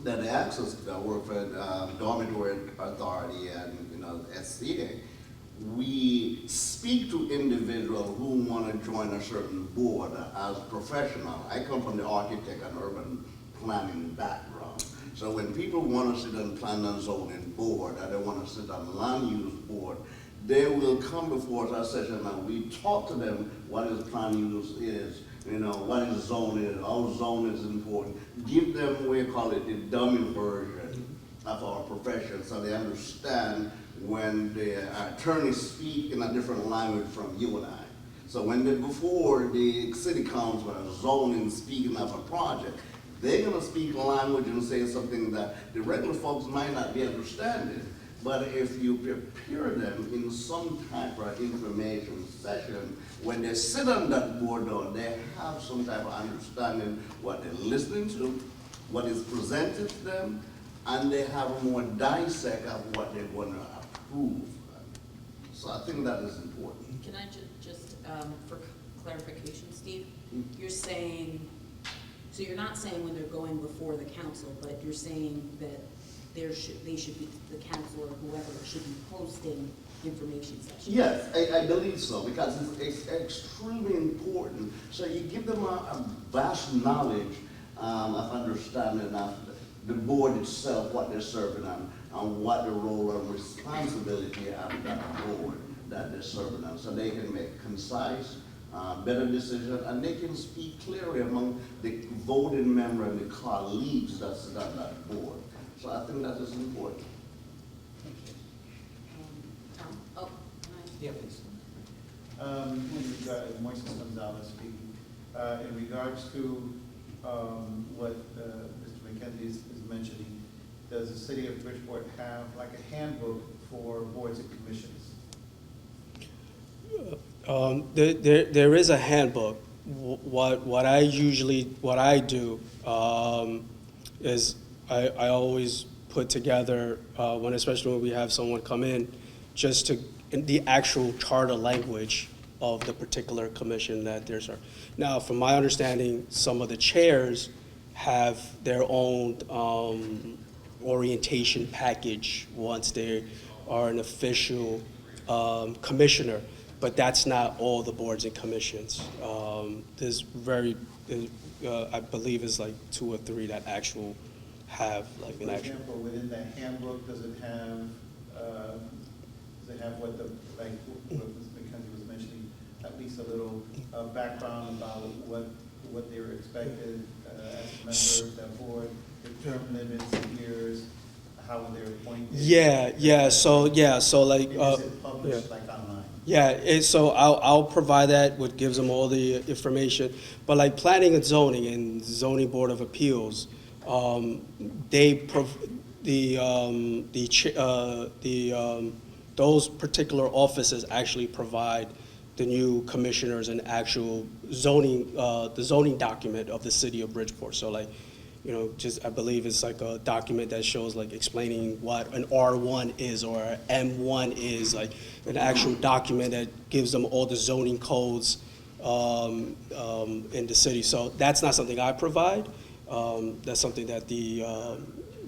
that access that I work for Dormitory Authority and SCA, we speak to individuals who want to join a certain board as professional. I come from the architect and urban planning background. So when people want to sit on plan and zoning board, or they want to sit on land use board, they will come before us a session and we talk to them what is plan use is, what is zone is, how zone is important. Give them, we call it the dummy version of our profession, so they understand when the attorneys speak in a different language from you and I. So before the city council or zoning speaking of a project, they're gonna speak a language and say something that the regular folks might not be understanding. But if you prepare them in some type of information session, when they sit on that board, though, they have some type of understanding what they're listening to, what is presented to them, and they have a more dissect of what they're going to approve. So I think that is important. Can I just, for clarification, Steve, you're saying, so you're not saying when they're going before the council, but you're saying that they should be, the council or whoever should be posting information sessions? Yes, I believe so, because it's extremely important. So you give them a vast knowledge of understanding of the board itself, what they're serving on, and what the role and responsibility of that board that they're serving on. So they can make concise, better decisions, and they can speak clearly among the voting member and the colleagues that sit on that board. So I think that is important. Tom? Oh, can Yeah, please. Moises Gonzalez speaking. In regards to what Mr. McKenzie is mentioning, does the city of Bridgeport have like a handbook for boards and commissions? There is a handbook. What I do is I always put together, especially when we have someone come in, just to, in the actual charter language of the particular commission that they're serving. Now, from my understanding, some of the chairs have their own orientation package once they are an official commissioner, but that's not all the boards and commissions. There's I believe it's like 2 or 3 that have like an For actual. example, within that handbook, does it have what Mr. McKenzie was mentioning, at least a little background about what they were expected as members of that board, the term limits, years, how they're appointed? So like. Is it published like online? Yeah, so I'll provide that, what gives them all the information. But like planning and zoning board of appeals, those particular offices actually provide the new commissioners an actual zoning, the zoning document of the city of Bridgeport. So like, just I believe it's like a document that shows like explaining what an R1 is or an M1 is, like an actual document that gives them all the zoning codes in the city. So that's not something I provide. That's something that the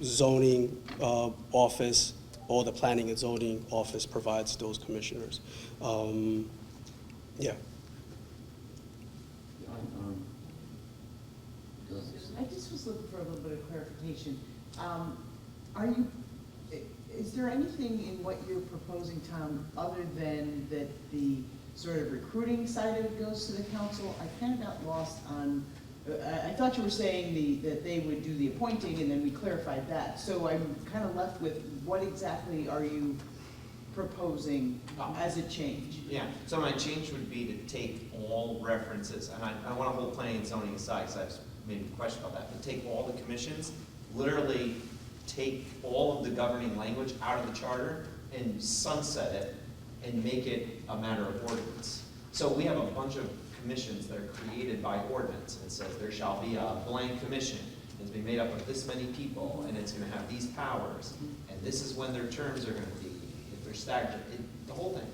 zoning office or the planning and zoning office provides those commissioners. Yeah. I just was looking for a little bit of clarification. Is there anything in what you're proposing, Tom, other than that the sort of recruiting side of it goes to the council? I kind of got lost on, I thought you were saying that they would do the appointing and then we clarified that. So I'm kind of left with what exactly are you proposing as a change? Yeah, so my change would be to take all references, and I want to hold planning and zoning aside, because I have maybe a question about that, but take all the commissions, literally take all of the governing language out of the charter and sunset it and make it a matter of ordinance. So we have a bunch of commissions that are created by ordinance, and it says there shall be a blank commission. It's be made up of this many people, and it's going to have these powers, and this is when their terms are going to be, if they're staggered, the whole thing.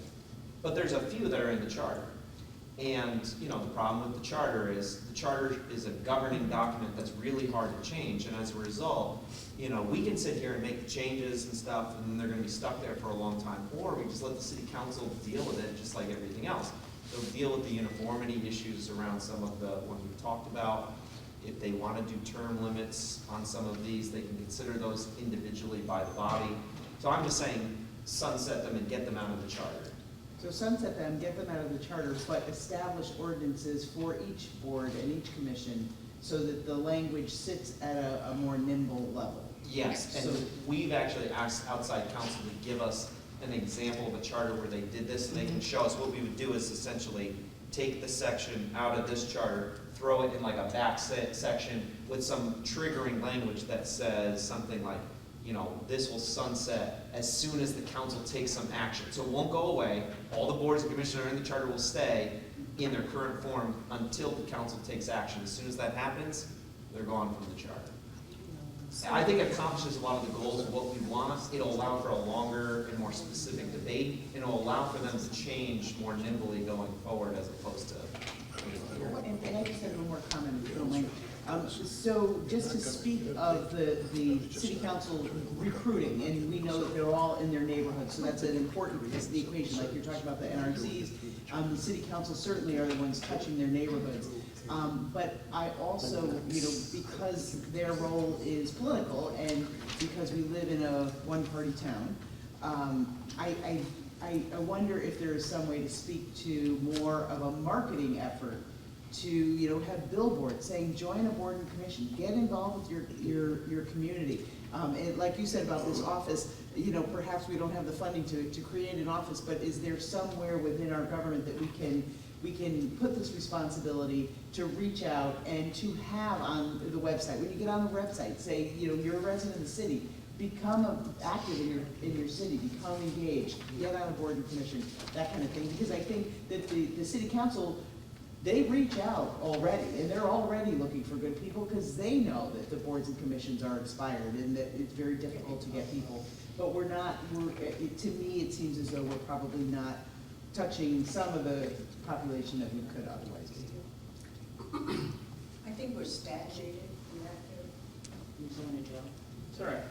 But there's a few that are in the charter. And, the problem with the charter is a governing document that's really hard to change, and as a result, we can sit here and make the changes and stuff, and then they're gonna be stuck there for a long time, or we just let the city council deal with it just like everything else. They'll deal with the uniformity issues around some of the ones we've talked about. If they wanna do term limits on some of these, they can consider those individually by the body. So I'm just saying, sunset them and get them out of the charter. So sunset them, get them out of the charter, but establish ordinances for each board and each commission so that the language sits at a more nimble level. Yes, So- and we've actually asked outside counsel to give us an example of a charter where they did this, and they can show us. What we would do is essentially take the section out of this charter, throw it in like a back section with some triggering language that says something like, you know, this will sunset as soon as the council takes some action. So it won't go away. All the boards and commissioners in the charter will stay in their current form until the council takes action. As soon as that happens, they're gone from the charter. I think it accomplishes a lot of the goals of what we want. It'll allow for a longer and more specific debate, and it'll allow for them to change more nimbly going forward as opposed to. And I just have one more comment, if you don't mind. So just to speak of the city council recruiting, and we know that they're all in their neighborhoods, so that's an important piece of the equation, like you're talking about the NRCs. The city council certainly are the ones touching their neighborhoods. But I also, you know, because their role is political and because we live in a one-party town, I wonder if there is some way to speak to more of a marketing effort to, you know, have billboards saying, join a board and commission, get involved with your community. And like you said about this office, you know, perhaps we don't have the funding to create an office, but is there somewhere within our government that we can put this responsibility to reach out and to have on the website, when you get on the website, say, you know, you're a resident of the city, become active in your city, become engaged, get on a board and commission, that kind of thing. Because I think that the city council, they reach out already, and they're already looking for good people because they know that the boards and commissions are expired and that it's very difficult to get people. But to me, it seems as though we're probably not touching some of the population that we could otherwise be. I think we're stagnated in that area. You're going to jail. It's all right.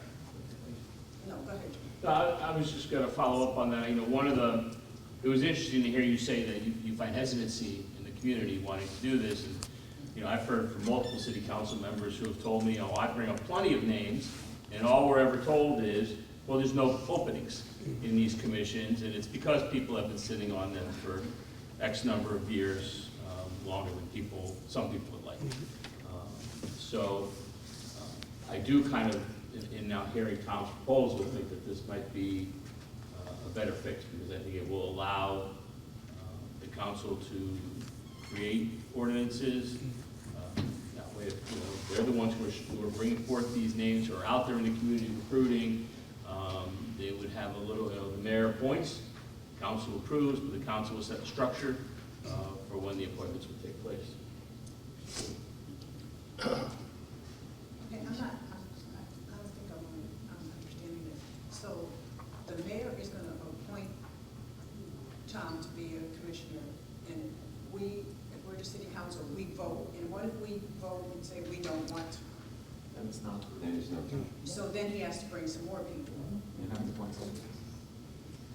No, go ahead. No, I was just gonna follow up on that. You know, it was interesting to hear you say that you find hesitancy in the community wanting to do this. And, you know, I've heard from multiple city council members who have told me, oh, I bring up plenty of names, and all we're ever told is, well, there's no openings in these commissions, and it's because people have been sitting on them for X number of years, longer than some people would like. I do kind of, in now hearing Tom's proposal, think that this might be a better fix, because I think it will allow the council to create ordinances. That way, you know, they're the ones who are bringing forth these names, who are out there in the community recruiting. They would have a little, the mayor appoints, council approves, but the council will set the structure for when the appointments would take place. Okay, I don't think I'm understanding this. So the mayor is gonna appoint Tom to be a commissioner, and if we're the city council, we vote, and what if we vote and say we don't want to? Then it's not. So then he has to bring some more people.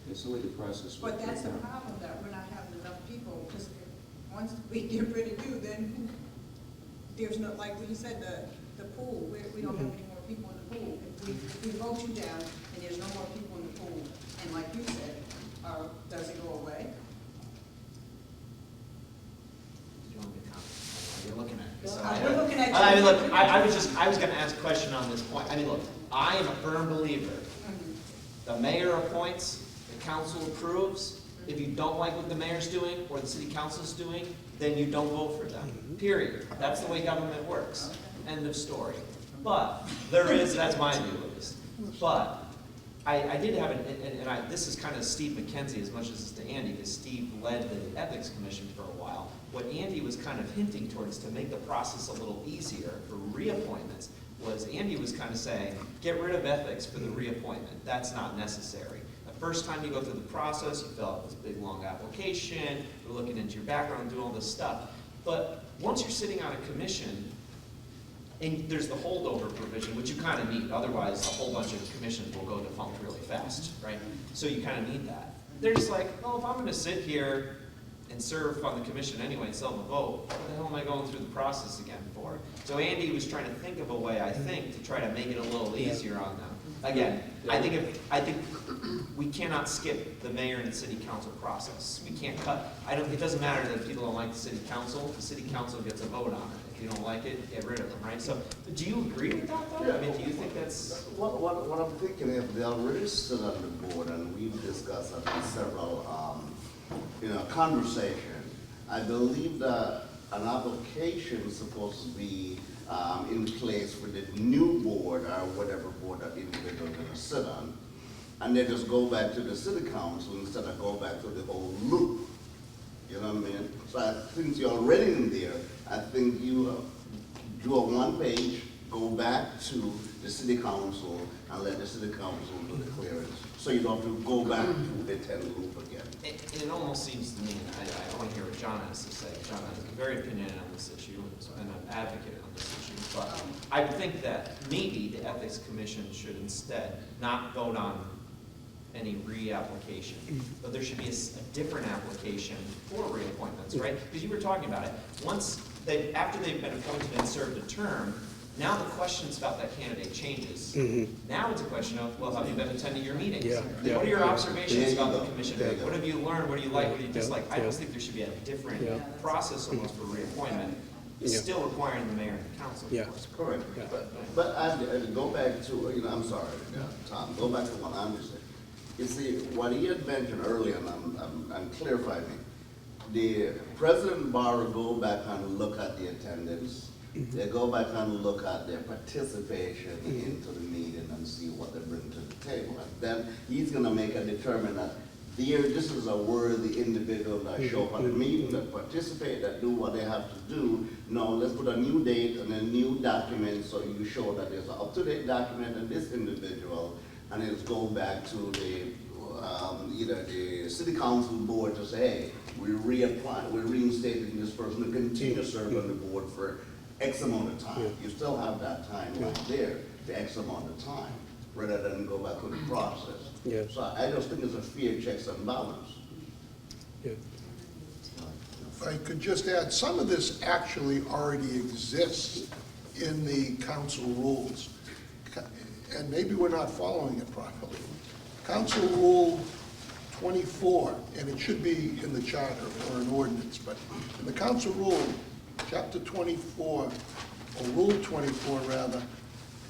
That's the way the process works. But that's the right now. problem, that we're not having enough people, because once we get rid of you, then there's no, like you said, the pool, we don't have any more people in the pool. If we vote you down and there's no more people in the pool, and like you said, does it go away? Do you want me to comment? You're looking at me. So We're looking at you. I mean, look, I was gonna ask a question on this point. I mean, look, I am a firm believer. The mayor appoints, the council approves. If you don't like what the mayor's doing or the city council's doing, then you don't vote for them, period. That's the way government works. End of story. But that's my view of this. But I did have this is kind of Steve McKenzie as much as it's to Andy, because Steve led the Ethics Commission for a while. What Andy was kind of hinting towards to make the process a little easier for reappointments was Andy was kind of saying, get rid of ethics for the reappointment. That's not necessary. The first time you go through the process, you fill out this big long application, we're looking into your background, doing all this stuff. But once you're sitting on a commission, and there's the holdover provision, which you kind of need, otherwise a whole bunch of commissions will go defunct really fast, right? So you kind of need that. They're just like, well, if I'm going to sit here and serve on the commission anyway and sell the vote, what the hell am I going through the process again for? So Andy was trying to think of a way, I think, to try to make it a little easier on them. again, I think we cannot skip the mayor and city council process. We can't cut, it doesn't matter that people don't like the city council gets a vote on it. If you don't like it, get rid of them, right? So, do you agree with that, though? I mean, do you think that's? What I'm thinking, if they already stood on the board and we've discussed several, conversation, I believe that an application is supposed to be in place for the new board or whatever board that individual is gonna sit on. And then just go back to the city council instead of go back to the whole loop. You know what I mean? So since you're already in there, I think you do a one page, go back to the city council and let the city council do the clearance. So you don't have to go back to the 10 loop again. It almost seems to me, and I want to hear what John has to say. John is very opinionated on this issue and an advocate on this issue. But I think that maybe the Ethics Commission should instead not vote on any reapplication, but there should be a different application for reappointments, right? Because you were talking about it. After they've been appointed and served a term, now the questions about that candidate changes. Now it's a question of, well, have you been attending your meetings? Yeah. What are your observations about the commission? What have you learned? What do you like? What do you dislike? I just think there should be a different process almost for reappointment, still requiring the mayor and the council. Yeah. Of course. Correct. But I go back to, I'm sorry, Tom, go back to what I'm saying. You see, what he had mentioned earlier, and I'm clarifying, the President Barr go back and look at the attendance. They go back and look at their participation into the meeting and see what they bring to the table. And then he's gonna make a determination that this is a worthy individual that show up at the meeting, that participate, that do what they have to do. No, let's put a new date and a new document so you show that there's an up-to-date document and this individual, and it's go back to the either the city council board to say, hey, we're reinstating this person to continue to serve on the board for X amount of time. You still have that time right there, the X amount of time, rather than go back to the process. Yeah. So I just think it's a fair checks and balance. Yeah. If I could just add, some of this actually already exists in the council rules, and maybe we're not following it properly. Council Rule 24, and it should be in the charter or an ordinance, but in the council rule, chapter 24, or rule 24 rather,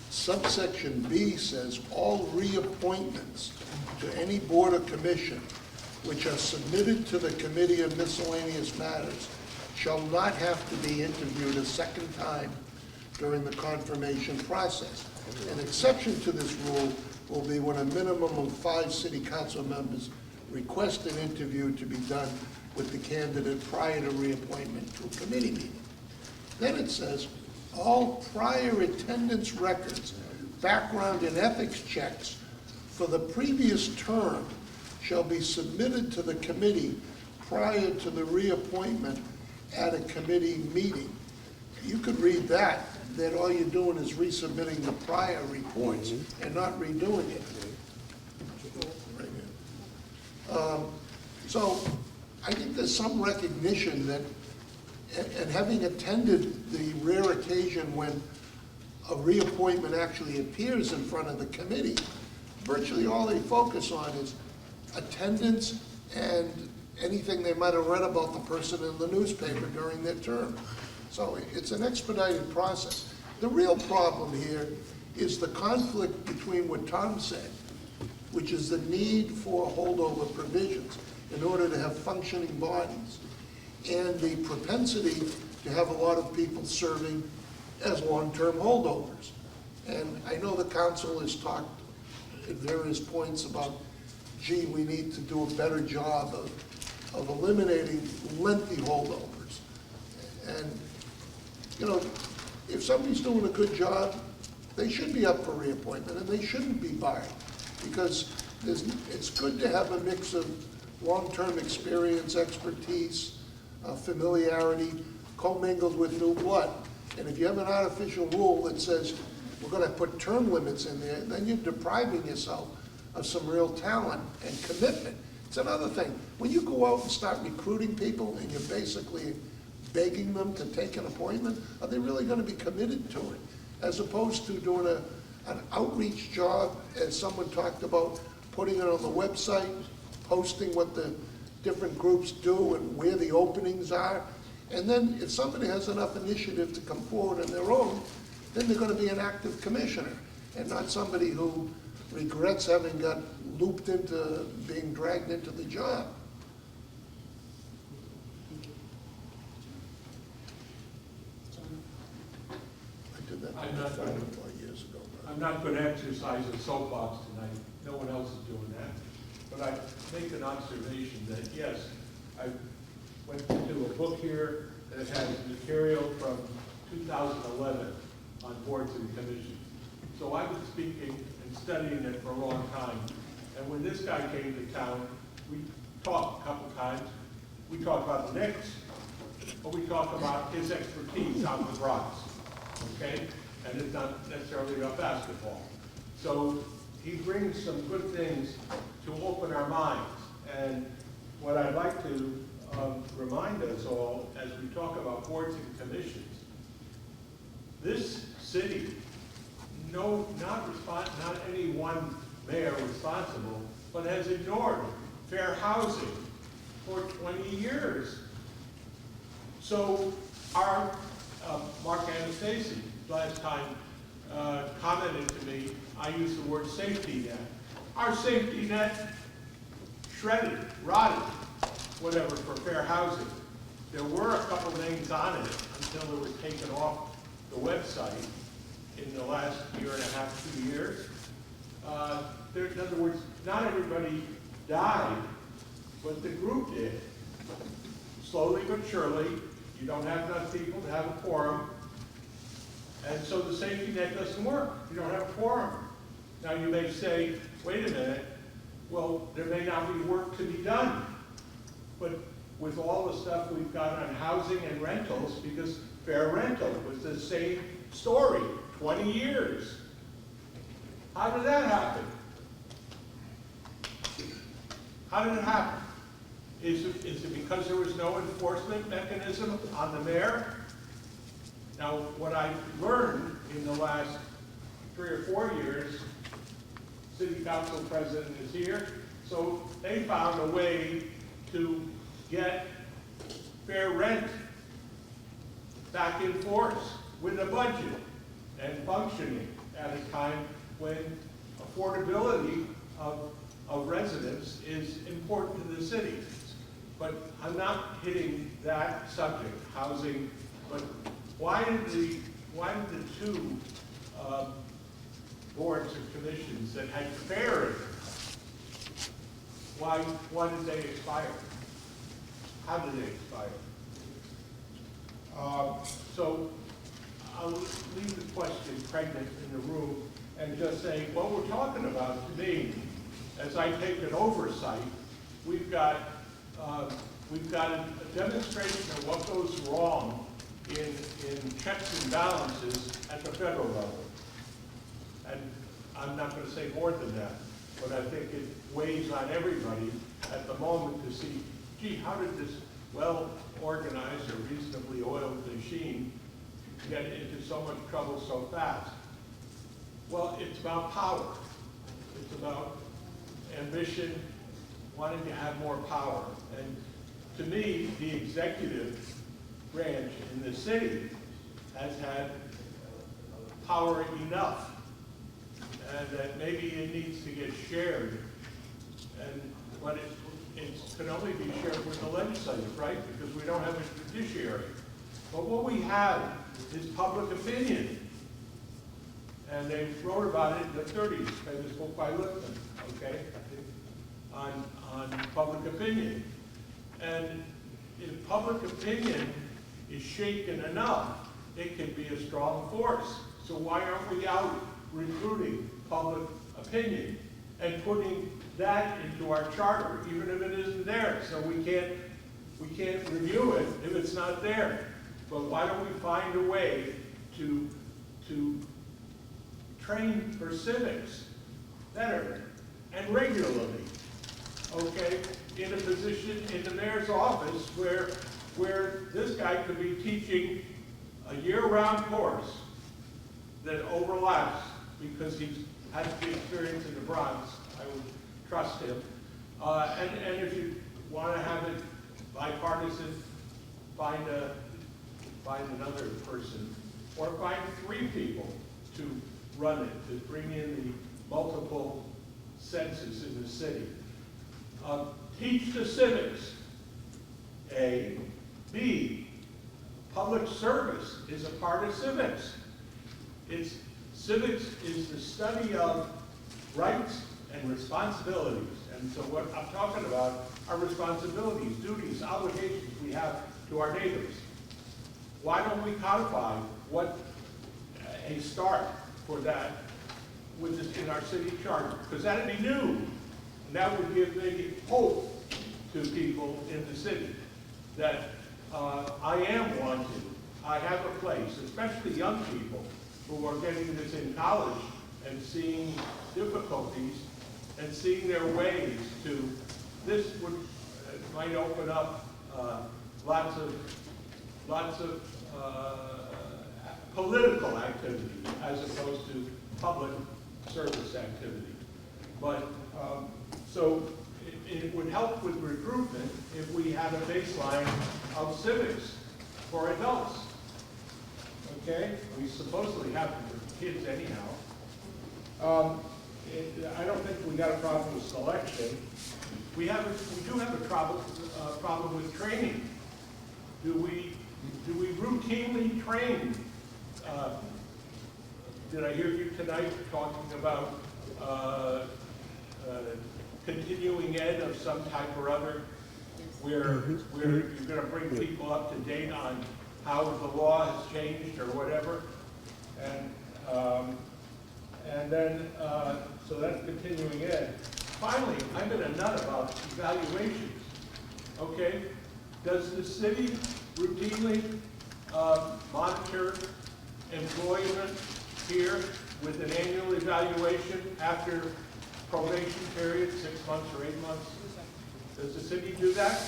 subsection B says, all reappointments to any board or commission which are submitted to the Committee of Miscellaneous Matters shall not have to be interviewed a second time during the confirmation process. An exception to this rule will be when a minimum of 5 city council members request an interview to be done with the candidate prior to reappointment to a committee meeting. Then it says, all prior attendance records, background and ethics checks for the previous term shall be submitted to the committee prior to the reappointment at a committee meeting. You could read that all you're doing is resubmitting the prior reports and not redoing it. So I think there's some recognition that, and having attended the rare occasion when a reappointment actually appears in front of the committee, virtually all they focus on is attendance and anything they might have read about the person in the newspaper during their term. So it's an expedited process. The real problem here is the conflict between what Tom said, which is the need for holdover provisions in order to have functioning bodies, and the propensity to have a lot of people serving as long-term holdovers. And I know the council has talked at various points about, gee, we need to do a better job of eliminating lengthy holdovers. And, you know, if somebody's doing a good job, they should be up for reappointment and they shouldn't be barred, because it's good to have a mix of long-term experience, expertise, familiarity, commingled with new blood. And if you have an artificial rule that says we're going to put term limits in there, then you're depriving yourself of some real talent and commitment. It's another thing. When you go out and start recruiting people and you're basically begging them to take an appointment, are they really going to be committed to it? As opposed to doing an outreach job, as someone talked about, putting it on the website, posting what the different groups do and where the openings are. And then if somebody has enough initiative to come forward on their own, then they're gonna be an active commissioner and not somebody who regrets having got looped into being dragged into the job. I did that I'm not- 4 years ago. I'm not going to exercise a soapbox tonight, no one else is doing that. But I make an observation that, yes, I went to a book here that has material from 2011 on boards and commissions. So I was speaking and studying it for a long time. And when this guy came to town, we talked a couple times. We talked about the Knicks, but we talked about his expertise out in the Bronx, okay? And it's not necessarily about basketball. So he brings some good things to open our minds. And what I'd like to remind us all, as we talk about boards and commissions, this city, not any one mayor responsible, but has ignored fair housing for 20 years. So our Mark Anastasi last time commented to me, I used the word safety net. Our safety net shredded, rotted, whatever, for fair housing. There were a couple names on it until it was taken off the website in the last year and a half, 2 years. In other words, not everybody died, but the group did. Slowly but surely, you don't have enough people to have a quorum, and so the safety net doesn't work. You don't have a quorum. Now you may say, wait a minute, well, there may not be work to be done. But with all the stuff we've got on housing and rentals, because fair rental was the same story, 20 years. How did that happen? How did it happen? Is it because there was no enforcement mechanism on the mayor? Now, what I've learned in the last 3 or 4 years, city council president is here, so they found a way to get fair rent back in force with a budget and functioning at a time when affordability of residents is important to the city. But I'm not hitting that subject, housing, but why did the two boards or commissions that had fair in them, why did they expire? How did they expire? So I'll leave the question pregnant in the room and just say, what we're talking about to me, as I take an oversight, we've got a demonstration of what goes wrong in checks and balances at the federal level. And I'm not going to say more than that, but I think it weighs on everybody at the moment to see, gee, how did this well-organized or reasonably oiled machine get into so much trouble so fast? Well, it's about power. It's about ambition, wanting to have more power. And to me, the executive branch in the city has had power enough, and that maybe it needs to get shared. But it can only be shared with the legislative, right? Because we don't have a judiciary. But what we have is public opinion. And they wrote about it in the 30s, famous book by Lipton, okay? On public opinion. And if public opinion is shaken enough, it can be a strong force. So why aren't we out recruiting public opinion and putting that into our charter, even if it isn't there? So we can't review it if it's not there. But why don't we find a way to train for civics better and regularly, okay, in a position in the mayor's office where this guy could be teaching a year-round course that overlaps because he's had the experience in the Bronx. I would trust him. And if you want to have it bipartisan, find another person, or find 3 people to run it, to bring in the multiple senses in the city. Teach the civics. A. B. Public service is a part of civics. Civics is the study of rights and responsibilities. And so what I'm talking about are responsibilities, duties, obligations we have to our neighbors. Why don't we codify what a start for that in our city charter? Because that'd be new. And that would give maybe hope to people in the city that I am wanted, I have a place, especially young people who are getting this in college and seeing difficulties and seeing their ways to, this would, might open up lots of political activity as opposed to public service activity. But, so it would help with recruitment if we had a baseline of civics for adults. Okay? We supposedly have them for kids anyhow. I don't think we got a problem with selection. We do have a problem with training. Do we routinely train? Did I hear you tonight talking about continuing ed of some type or other, where you're going to bring people up to date on how the law has changed or whatever, and then so that's continuing ed. Finally, I'm in a nut about evaluations. Okay, does the city routinely monitor employment here with an annual evaluation after probation period, 6 months or 8 months? Does the city do that?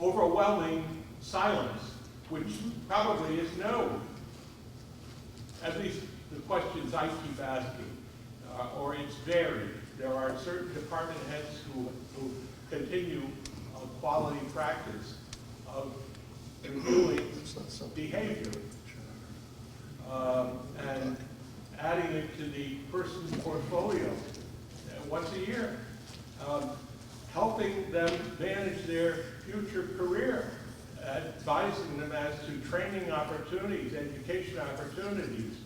Overwhelming silence, which probably is no. At least the questions I keep asking, or it's varied. There are certain department heads who continue a quality practice of reviewing behavior and adding it to the person's portfolio once a year, helping them manage their future career, advising them as to training opportunities, education opportunities.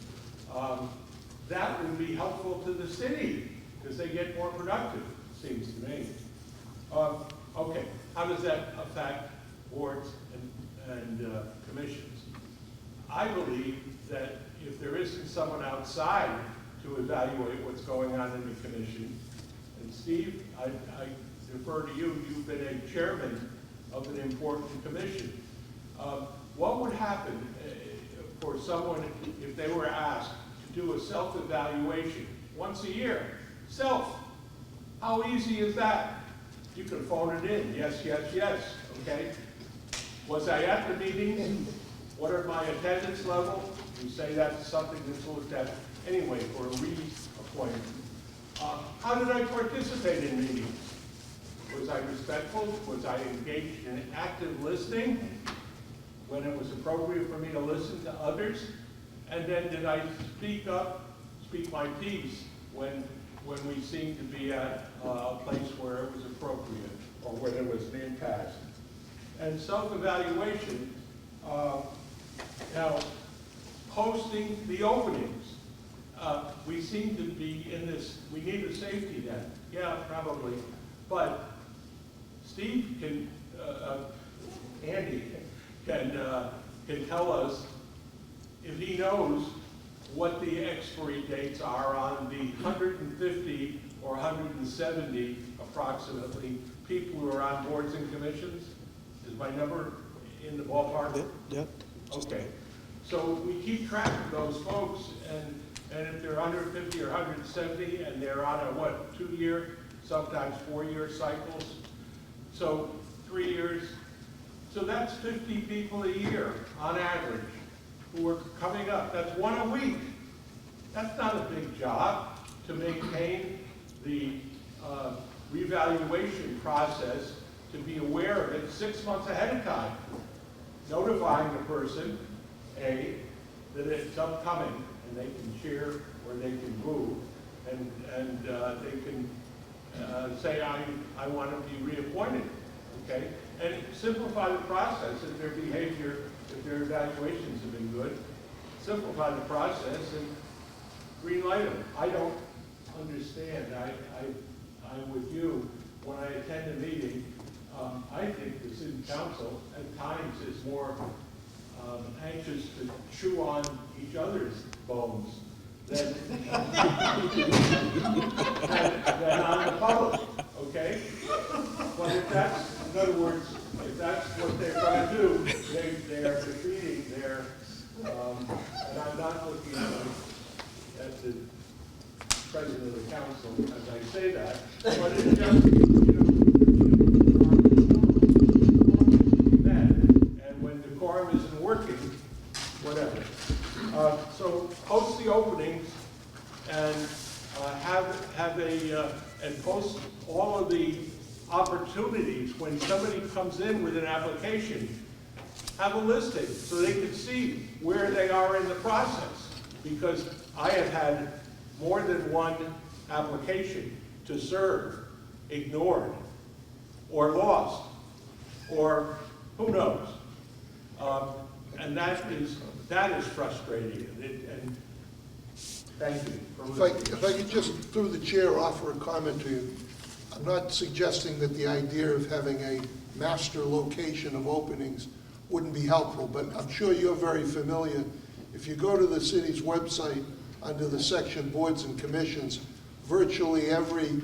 That would be helpful to the city because they get more productive, it seems to me. Okay, how does that affect boards and commissions? I believe that if there isn't someone outside to evaluate what's going on in the commission, and Steve, I defer to you, you've been a chairman of an important commission. What would happen for someone if they were asked to do a self-evaluation once a year? Self. How easy is that? You can phone it in. Yes, yes, yes. Okay. Was I at the meeting? What are my attendance level? You say that's something that's looked at anyway for a reappointment. How did I participate in meetings? Was I respectful? Was I engaged in active listening when it was appropriate for me to listen to others? And then did I speak up, speak my piece when we seemed to be at a place where it was appropriate or where there was an impasse? And self-evaluation, now posting the openings. We seem to be in this, we need a safety net. Yeah, probably. But Steve can, Andy can tell us if he knows what the expiry dates are on the 150 or 170 approximately people who are on boards and commissions. Is my number in the ballpark? Yep. Okay. So we keep track of those folks, and if they're under 50 or 170 and they're on a, what, 2-year, sometimes 4-year cycles, so 3 years, so that's 50 people a year on average. who are coming up. That's one a week. That's not a big job to maintain the revaluation process, to be aware of it 6 months ahead of time, notifying the person, A, that it's upcoming, and they can cheer or they can boo, and they can say, I want to be reappointed, okay? And simplify the process if their behavior, if their evaluations have been good. Simplify the process and green light them. I don't understand. I'm with you. When I attend a meeting, I think the city council at times is more anxious to chew on each other's bones than on the public, okay? But if that's, in other words, if that's what they're going to do, they are defeating their, and I'm not looking at the president of the council as I say that, but it's just, and when decorum isn't working, whatever. So post the openings and and post all of the opportunities when somebody comes in with an application. Have a listing so they can see where they are in the process. Because I have had more than one application to serve ignored or lost or who knows. And that is frustrating. And thank you for listening. If I could just, through the chair, offer a comment to you. I'm not suggesting that the idea of having a master location of openings wouldn't be helpful, but I'm sure you're very familiar. If you go to the city's website, under the section Boards and Commissions, virtually every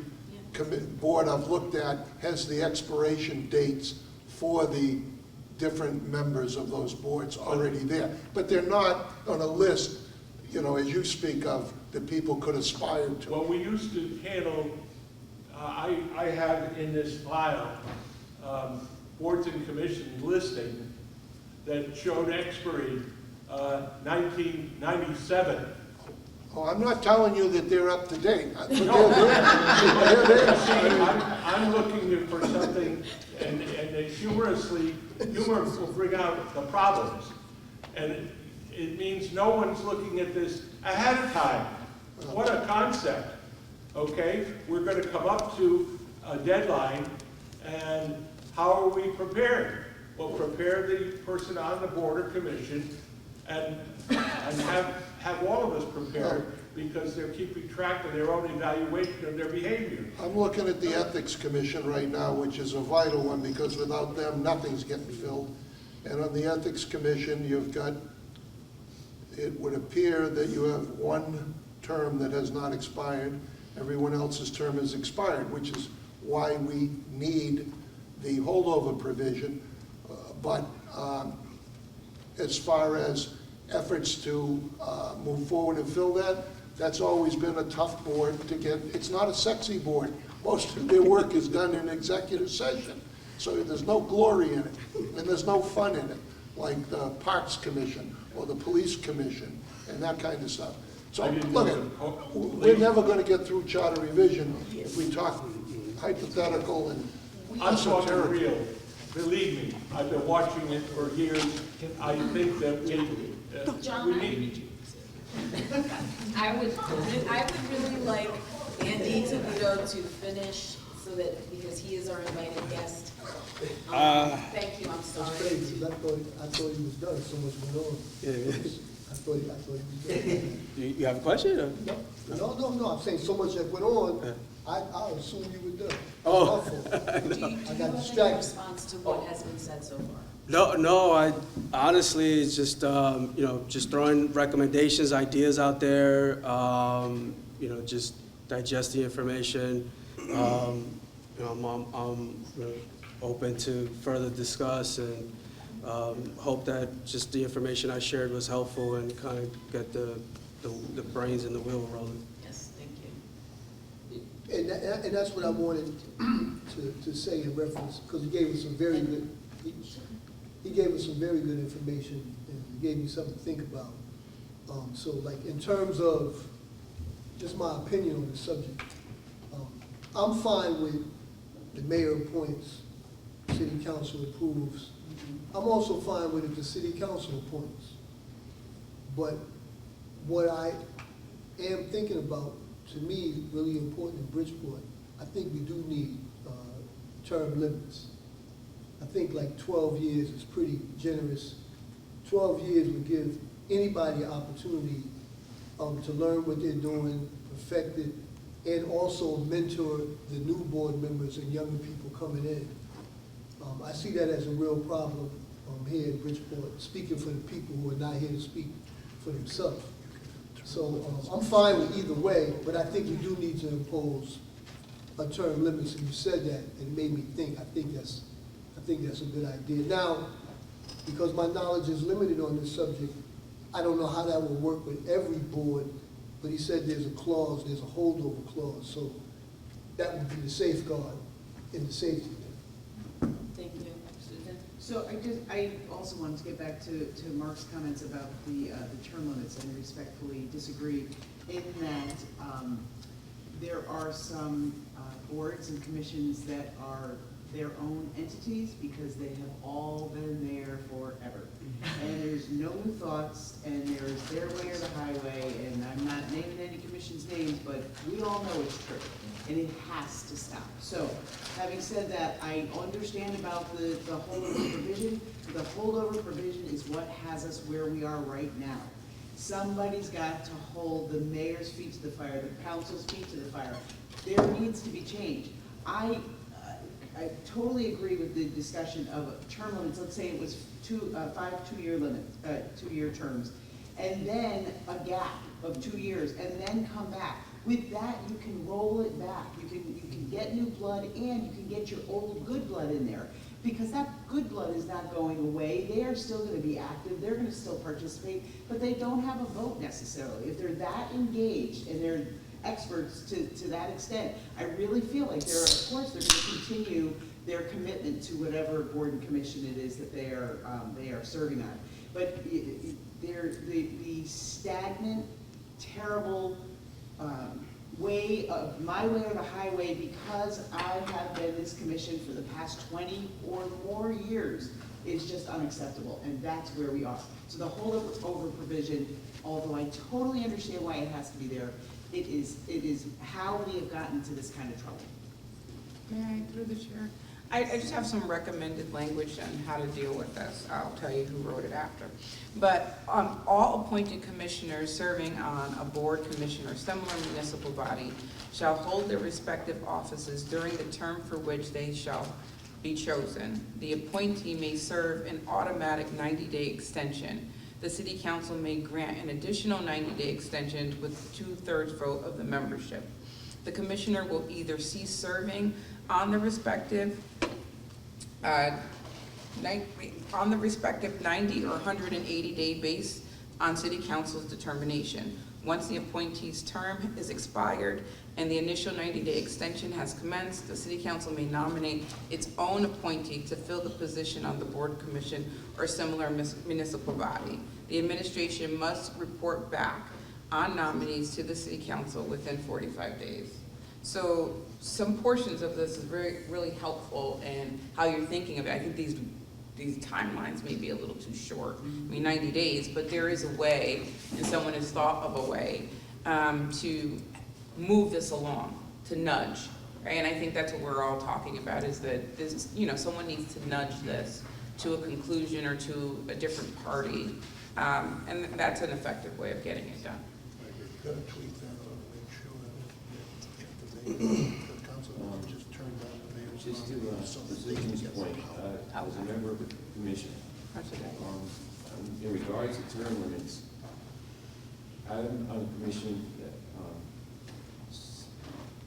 board I've looked at has the expiration dates for the different members of those boards already there. But they're not on a list, as you speak of, that people could aspire to. Well, we used to handle, I have in this file, boards and commissions listing that showed expiry 1997. Oh, I'm not telling you that they're up to date. No. I'm looking for something, and humor will bring out the problems. And it means no one's looking at this ahead of time. What a concept, okay? We're going to come up to a deadline, and how are we prepared? Well, prepare the person on the board or commission and have all of us prepared, because they're keeping track of their own evaluation of their behavior. I'm looking at the Ethics Commission right now, which is a vital one, because without them, nothing's getting filled. And on the Ethics Commission, you've got, it would appear that you have one term that has not expired. Everyone else's term has expired, which is why we need the holdover provision. But as far as efforts to move forward and fill that, that's always been a tough board to get. It's not a sexy board. Most of their work is done in executive session. So there's no glory in it, and there's no fun in it, like the Parks Commission or the Police Commission and that kind of stuff. So look, we're never going to get through charter revision if we talk hypothetical and I'm talking esoteric. real. Believe me, I've been watching it for years. I think that we need. I would really like Andy Toledo to finish, so that, because he is our invited guest. Thank you, I'm That's sorry. crazy, 'cause I thought he was done, so much went on. Yeah. I thought he was done. You have a question? Or? No, I'm saying so much that went on, I assumed you were done. Oh. It's my fault. Do you I have got any distracted. response to what has been said so far? No, I honestly, it's just, just throwing recommendations, ideas out there, just digest the information. I'm open to further discuss, and hope that just the information I shared was helpful and kind of get the brains and the wheel rolling. Yes, thank you. And that's what I wanted to say in reference, because he gave us some very good, he gave us some very good information, and he gave me something to think about. So like, in terms of just my opinion on the subject, I'm fine with the mayor appoints, city council approves. I'm also fine with if the city council appoints. But what I am thinking about, to me, really important in Bridgeport, I think we do need term limits. I think like 12 years is pretty generous. 12 years would give anybody an opportunity to learn what they're doing, perfect it, and also mentor the new board members and younger people coming in. I see that as a real problem here in Bridgeport, speaking for the people who are not here to speak for themselves. So I'm fine with either way, but I think we do need to impose a term limits, and you said that, and it made me think. I think that's a good idea. Now, because my knowledge is limited on this subject, I don't know how that will work with every board, but he said there's a clause, there's a holdover clause, so that would be the safeguard in the safety net. Thank you. Susan? So I also wanted to get back to Mark's comments about the term limits, and respectfully disagree in that there are some boards and commissions that are their own entities because they have all been there forever. And there's no new thoughts, and there's their way or the highway, and I'm not naming any commission's names, but we all know it's true, and it has to stop. So, having said that, I understand about the holdover provision. The holdover provision is what has us where we are right now. Somebody's got to hold the mayor's feet to the fire, the council's feet to the fire. There needs to be change. I totally agree with the discussion of term limits. Let's say it was 5 two-year limits, 2-year terms, and then a gap of 2 years, and then come back. With that, you can roll it back. You can get new blood, and you can get your old good blood in there, because that good blood is not going away. They are still going to be active. They're going to still participate, but they don't have a vote necessarily. If they're that engaged and they're experts to that extent, I really feel like of course they're going to continue their commitment to whatever board and commission it is that they are serving on. But the stagnant, terrible way of my way or the highway, because I have been this commission for the past 20 or more years, is just unacceptable, and that's where we are. So the holdover provision, although I totally understand why it has to be there, it is how we have gotten to this kind of trouble. May I, through the chair? I just have some recommended language on how to deal with this. I'll tell you who wrote it after. But all appointed commissioners serving on a board, commission, or similar municipal body shall hold their respective offices during the term for which they shall be chosen. The appointee may serve an automatic 90-day extension. The city council may grant an additional 90-day extension with 2/3 vote of the membership. The commissioner will either cease serving on the respective 90 or 180-day base on city council's determination. Once the appointee's term is expired and the initial 90-day extension has commenced, the city council may nominate its own appointee to fill the position on the board, commission, or similar municipal body. The administration must report back on nominees to the city council within 45 days. So some portions of this is really helpful in how you're thinking of it. I think these timelines may be a little too short. I mean, 90 days, but there is a way, and someone has thought of a way to move this along, to nudge, right? And I think that's what we're all talking about, is that this, someone needs to nudge this to a conclusion or to a different party, and that's an effective way of getting it done. Gotta tweak that a little, make sure that the council doesn't just turn down the mayor's. Just to Susan's point, as a member of the commission, in regards to term limits, I'm on a commission that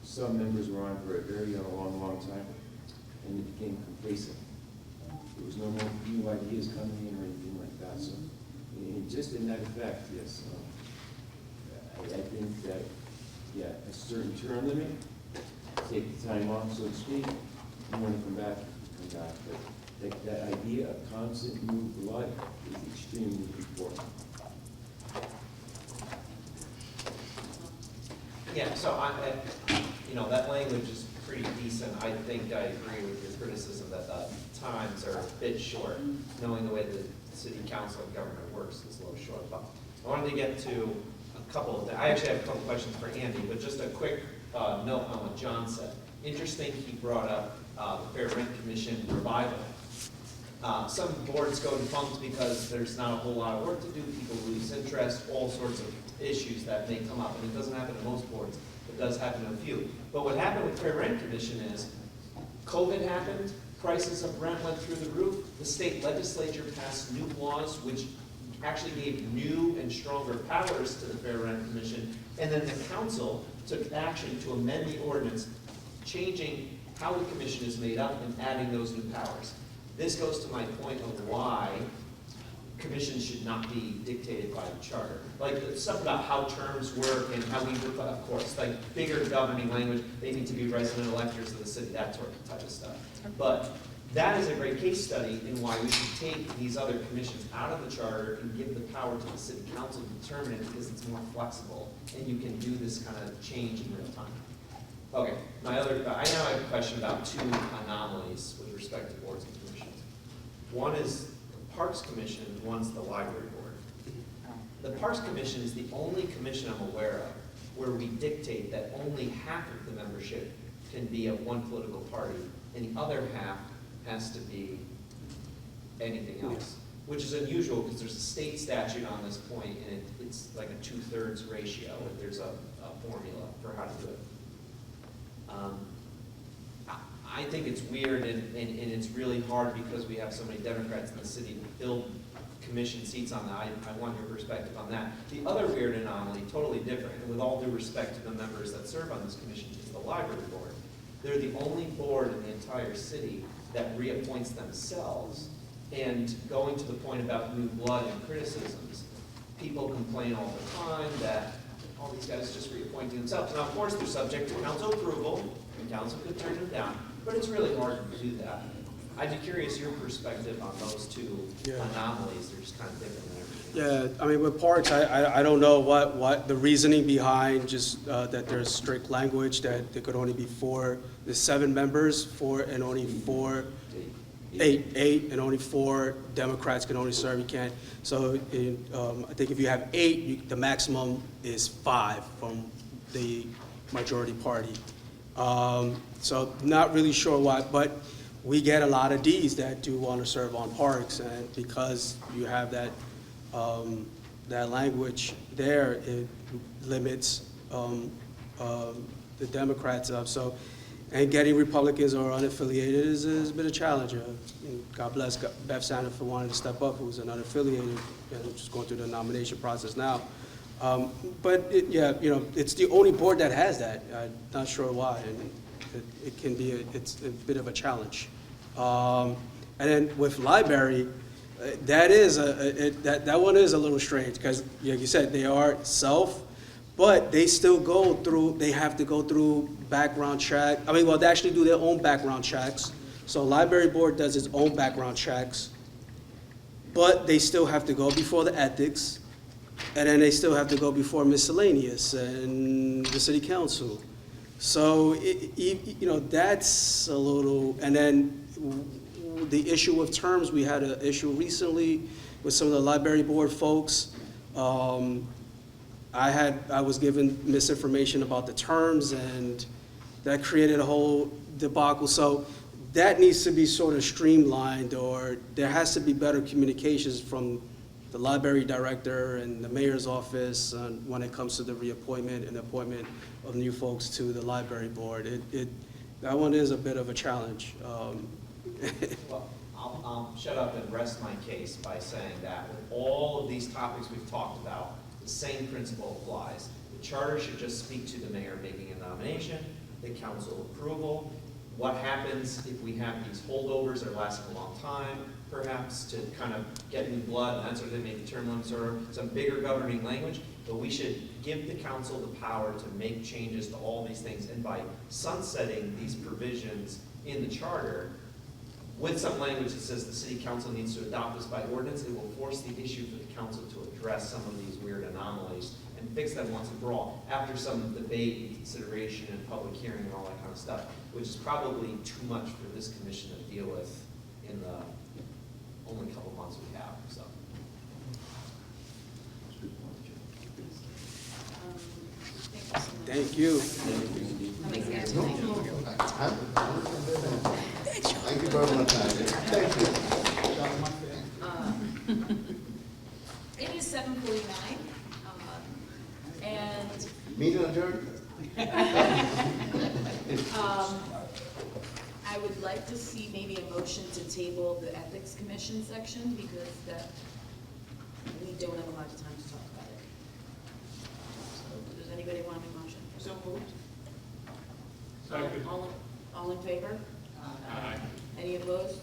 some members were on for a very long time, and it became complacent. There was no more new ideas coming in or anything like that. So, just in that effect, yes, I think that, yeah, a certain term limit, take the time off, so to speak. You want to come back, but that idea of constant new blood is extremely important. Yeah, so that language is pretty decent. I think I agree with your criticism that the times are a bit short. Knowing the way the city council and government works is a little short. But I wanted to get to a couple of, I actually have a couple questions for Andy, but just a quick note on what John said. Interesting, he brought up the Fair Rent Commission revival. Some boards go defunct because there's not a whole lot of work to do, people lose interest, all sorts of issues that may come up, and it doesn't happen to most boards, it does happen to a few. But what happened with Fair Rent Commission is, COVID happened, prices of rent went through the roof, the state legislature passed new laws which actually gave new and stronger powers to the Fair Rent Commission, and then the council took action to amend the ordinance, changing how the commission is made up and adding those new powers. This goes to my point of why commissions should not be dictated by the charter. Like stuff about how terms work and how we work, of course, like bigger governing language, they need to be resident electors of the city, that sort of type of stuff. But that is a great case study in why we should take these other commissions out of the charter and give the power to the city council to determine it, because it's more flexible and you can do this kind of change in real time. Okay, I now have a question about two anomalies with respect to boards and commissions. One is the Parks Commission, one's the Library Board. The Parks Commission is the only commission I'm aware of where we dictate that only half of the membership can be of one political party and the other half has to be anything else, which is unusual because there's a state statute on this point and it's like a 2/3 ratio, and there's a formula for how to do it. I think it's weird and it's really hard because we have so many Democrats in the city to fill commission seats on that. I want your perspective on that. The other weird anomaly, totally different, and with all due respect to the members that serve on this commission, is the Library Board. They're the only board in the entire city that reappoints themselves. And going to the point about new blood and criticisms, people complain all the time that all these guys just reappointing themselves. Now, of course, they're subject to council approval, and council could turn them down, but it's really hard to do that. I'd be curious your perspective on those two anomalies. They're just kind of different than everything. Yeah, I mean, with parks, I don't know what the reasoning behind just that there's strict language that there could only be there's 7 members, and only 4, 8, and only 4 Democrats can only serve. You can't. So I think if you have 8, the maximum is 5 from the majority party. So not really sure why, but we get a lot of Ds that do want to serve on parks, and because you have that language there, it limits the Democrats up. So, and getting Republicans or unaffiliated is a bit of a challenge. God bless Bev Sanders for wanting to step up, who's an unaffiliated and just going through the nomination process now. But it's the only board that has that. I'm not sure why, and it can be it's a bit of a challenge. And then with library, that one is a little strange because, like you said, they are self, but they still they have to go through background check. I mean, well, they actually do their own background checks. So library board does its own background checks, but they still have to go before the ethics, and then they still have to go before miscellaneous and the city council. So, that's a little, and then the issue with terms, we had an issue recently with some of the library board folks. I was given misinformation about the terms, and that created a whole debacle. So that needs to be sort of streamlined, or there has to be better communications from the library director and the mayor's office when it comes to the reappointment and appointment of new folks to the library board. That one is a bit of a challenge. Well, I'll shut up and rest my case by saying that with all of these topics we've talked about, the same principle applies. The charter should just speak to the mayor making a nomination, the council approval. What happens if we have these holdovers that are lasting a long time, perhaps to kind of get new blood, and that sort of thing, maybe term limits or some bigger governing language, but we should give the council the power to make changes to all these things, and by sunsetting these provisions in the charter, with some language that says the city council needs to adopt this by ordinance, it will force the issue for the council to address some of these weird anomalies and fix them once and for all, after some debate and consideration and public hearing and all that kind of stuff, which is probably too much for this commission to deal with in the only couple months we have, so. Thank you. Thank you very much. Thank you. It is 7:49, and Meeting adjourned? I would like to see maybe a motion to table the Ethics Commission section, because that, we don't have a lot of time to talk about it. So, does anybody want to make a motion? So moved. Second. All in favor? Aye. Any opposed?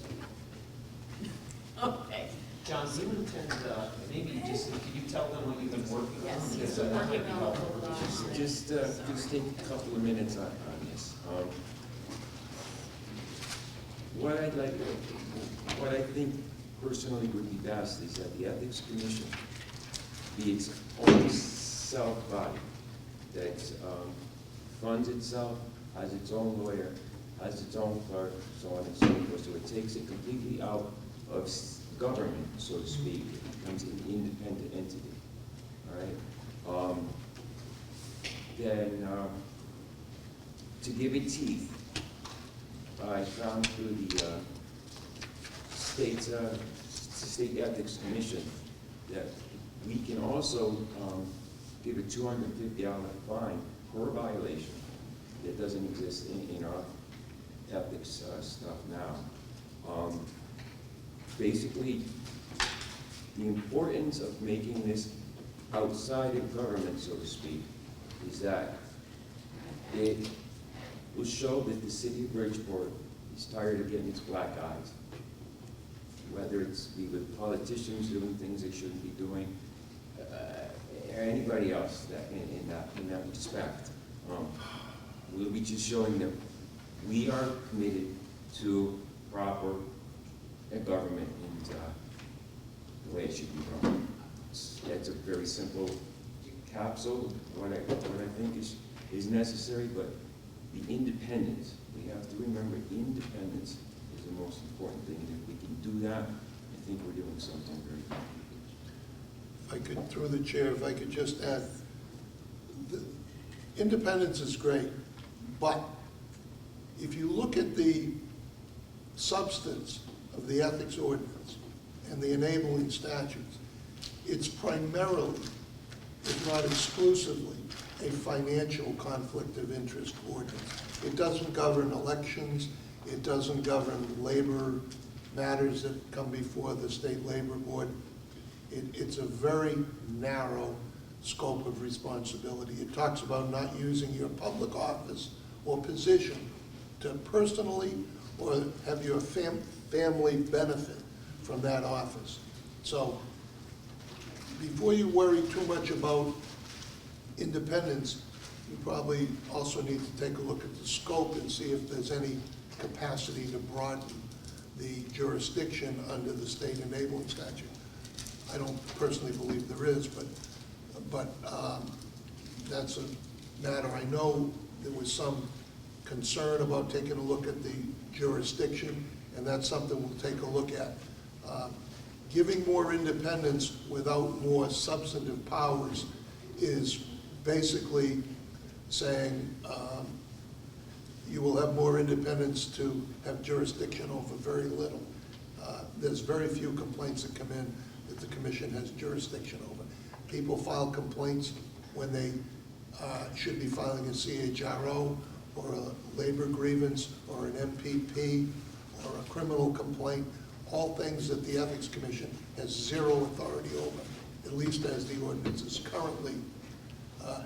Okay. John, do you intend, maybe just, can you tell them what you've been working on? Yes, he's Because been that might working be on helpful. a lot. Just take a couple of minutes on this. What I'd like, what I think personally would be best is that the Ethics Commission be its own self-body, that funds itself, has its own lawyer, has its own clerk, so on and so forth. So it takes it completely out of government, so to speak. It becomes an independent entity, all right? Then, to give it teeth, I found through the State Ethics Commission that we can also give a $250 fine per violation that doesn't exist in our ethics stuff now. Basically, the importance of making this outside of government, so to speak, is that it will show that the city of Bridgeport is tired of getting its black eyes. Whether it's be with politicians doing things they shouldn't be doing, or anybody else that in that respect. We'll be just showing them we are committed to proper government and the way it should be run. It's a very simple capsule, what I think is necessary, but the independence, we have to remember independence is the most important thing, and if we can do that, I think we're doing something very good. If I could, through the chair, if I could just add, the independence is great, but if you look at the substance of the ethics ordinance and the enabling statutes, it's primarily, if not exclusively, a financial conflict of interest ordinance. It doesn't govern elections, it doesn't govern labor matters that come before the State Labor Board. It's a very narrow scope of responsibility. It talks about not using your public office or position to personally or have your family benefit from that office. So before you worry too much about independence, you probably also need to take a look at the scope and see if there's any capacity to broaden the jurisdiction under the state enabling statute. I don't personally believe there is, but that's a matter. I know there was some concern about taking a look at the jurisdiction, and that's something we'll take a look at. Giving more independence without more substantive powers is basically saying you will have more independence to have jurisdiction over very little. There's very few complaints that come in that the commission has jurisdiction over. People file complaints when they should be filing a CHRO or a labor grievance or an MPP or a criminal complaint, all things that the Ethics Commission has zero authority over, at least as the ordinance is currently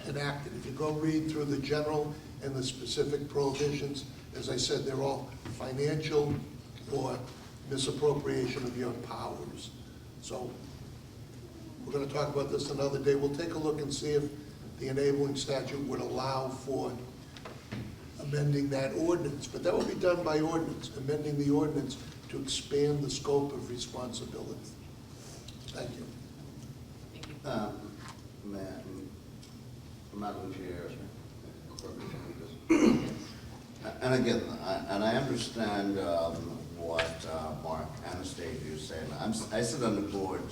enacted. If you go read through the general and the specific prohibitions, as I said, they're all financial or misappropriation of your powers. So we're going to talk about this another day. We'll take a look and see if the enabling statute would allow for amending that ordinance, but that will be done by ordinance. Amending the ordinance to expand the scope of responsibility. Thank you. Thank you. Madam Chair, and again, I understand what Mark Anastasia is saying. I sit on the board,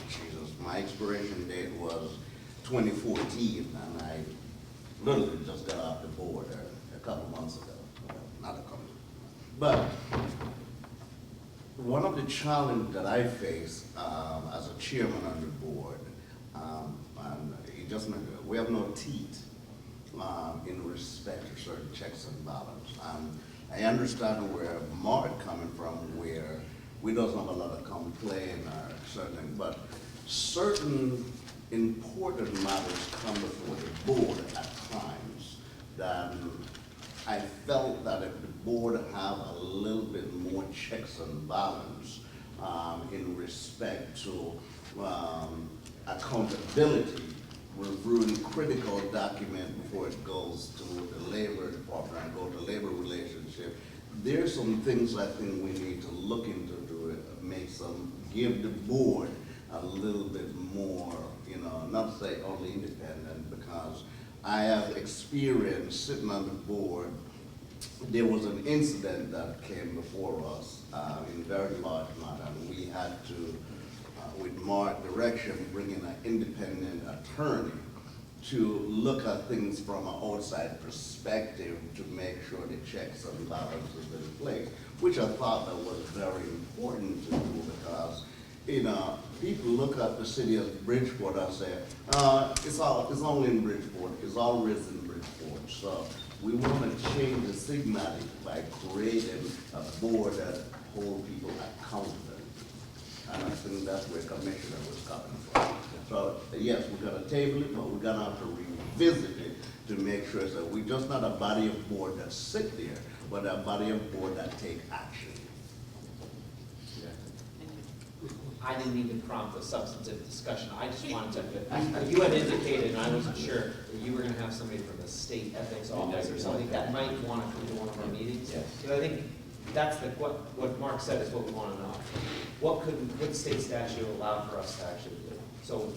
Jesus, my expiration date was 2014, and I literally just got off the board a couple months ago. Not a couple, but one of the challenges that I face as a chairman on the board, and he just mentioned, we have no teeth in respect to certain checks and balances. I understand where Mark coming from, where we don't have a lot of complaint or certain, but certain important matters come before the board at times that I felt that if the board have a little bit more checks and balance in respect to accountability, reviewing critical document before it goes to the labor department and go to labor relationship. There's some things I think we need to look into to give the board a little bit more, not to say only independent, because I have experience sitting on the board. There was an incident that came before us in very large matter, and we had to, with Mark's direction, bring in an independent attorney to look at things from an outside perspective to make sure the checks and balances are in place, which I thought that was very important to do because, people look at the city of Bridgeport and say, it's only in Bridgeport, it's always in Bridgeport. So we want to change the stigma by creating a board that holds people accountable. And I think that's where Commissioner was coming from. So yes, we're gonna table it, but we're gonna have to revisit it to make sure that we're just not a body of board that sit there, but a body of board that take action. I didn't even prompt a substantive discussion. I just wanted to, you had indicated, and I wasn't sure, that you were gonna have somebody from the state ethics office or something that might wanna come to one of our meetings. Yes. Because I think that's what Mark said is what we wanna know. What the state statute allow for us to actually do? So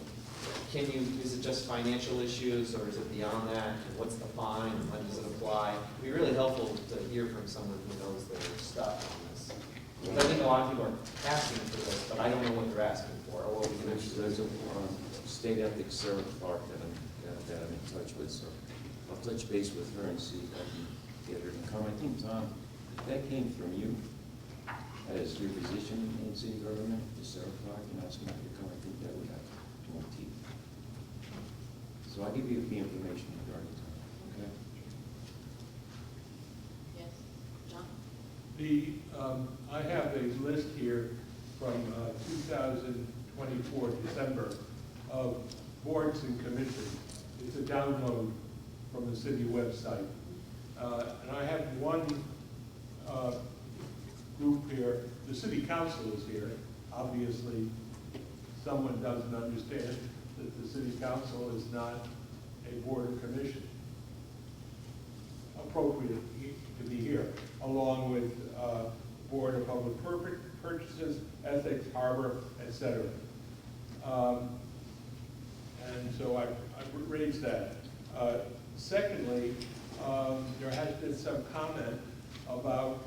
is it just financial issues, or is it beyond that? And what's the fine, and when does it apply? It'd be really helpful to hear from someone who knows their stuff on this. Because I think a lot of people are asking for this, but I don't know what they're asking for, or what we can actually do. There's a state ethics Sarah Clark that I'm in touch with, so I'll touch base with her and see if I can get her to come. I think, Tom, that came from you as your position in city government, the Sarah Clark, and asking her to come. I think that would have more teeth. So I'll give you the information regarding Tom, okay? Yes, John? I have a list here from 2024, December, of boards and commissions. It's a download from the city website. And I have one group here. The city council is here. Obviously, someone doesn't understand that the city council is not a board or commission. Appropriate to be here, along with Board of Public Purchases, Ethics, Harbor, etc. And so I raised that. Secondly, there has been some comment about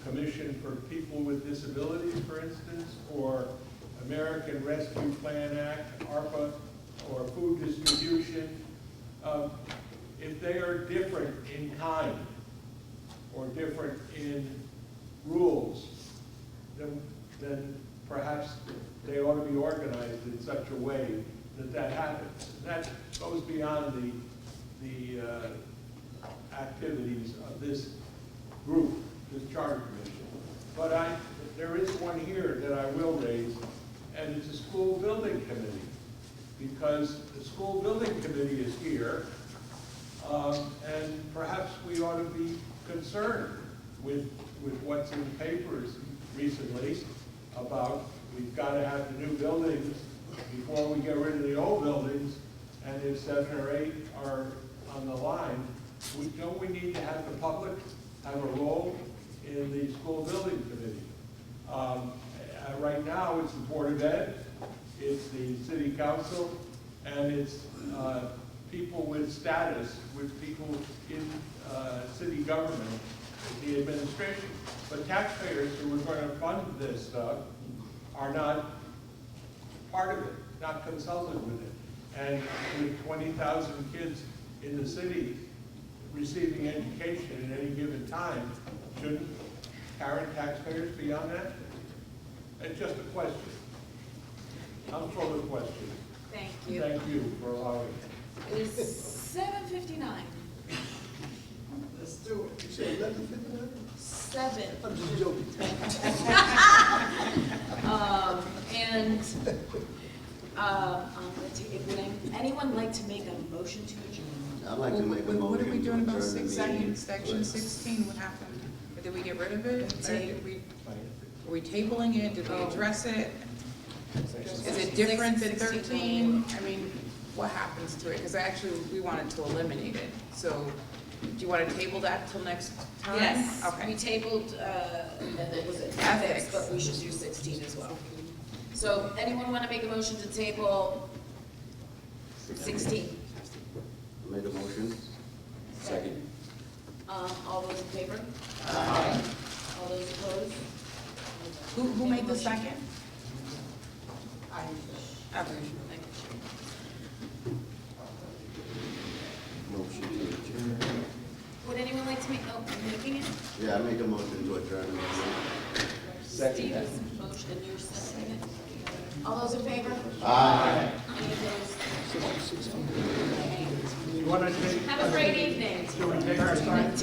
commission for people with disabilities, for instance, or American Rescue Plan Act, ARPA, or food distribution. If they are different in kind or different in rules, then perhaps they ought to be organized in such a way that happens. And that goes beyond the activities of this group, this charter commission. But there is one here that I will raise, and it's a school building committee, because the school building committee is here, and perhaps we ought to be concerned with what's in the papers recently about we've got to have the new buildings before we get rid of the old buildings, and if 7 or 8 are on the line, don't we need to have the public have a role in the school building committee. Right now, it's the Board of Ed, it's the city council, and it's people with status, with people in city government, the administration. But taxpayers who are going to fund this stuff are not part of it, not consulted with it. And with 20,000 kids in the city receiving education at any given time, shouldn't parent taxpayers be on that? It's just a question. I'm full of questions. Thank you. Thank you for allowing me. It is 7:59. Let's do it. You said 11:59? 7. I'm just joking. Would anyone like to make a motion to adjourn? I'd like to make a motion. What are we doing about to adjourn the meeting. section 16, what happened? Did we get rid of it? Or did we, are we tabling it, did we address it? Is it different than 13? I mean, what happens to it? Because actually, we wanted to eliminate it, so do you want to table that till next time? Yes, we Okay. tabled, and it was Ethics. ethics, but we should do 16 as well. So anyone want to make a motion to table 16? Make a motion. Second. All those in favor? Aye. All those opposed? Who made the second? Aye. Okay. Motion to adjourn. Would anyone like to make, making it? Yeah, I make a motion to adjourn the meeting. Steve's motion, and you're seconding it? All those in favor? Aye. Any opposed? You want to take? Have a great evening. Should we take our time?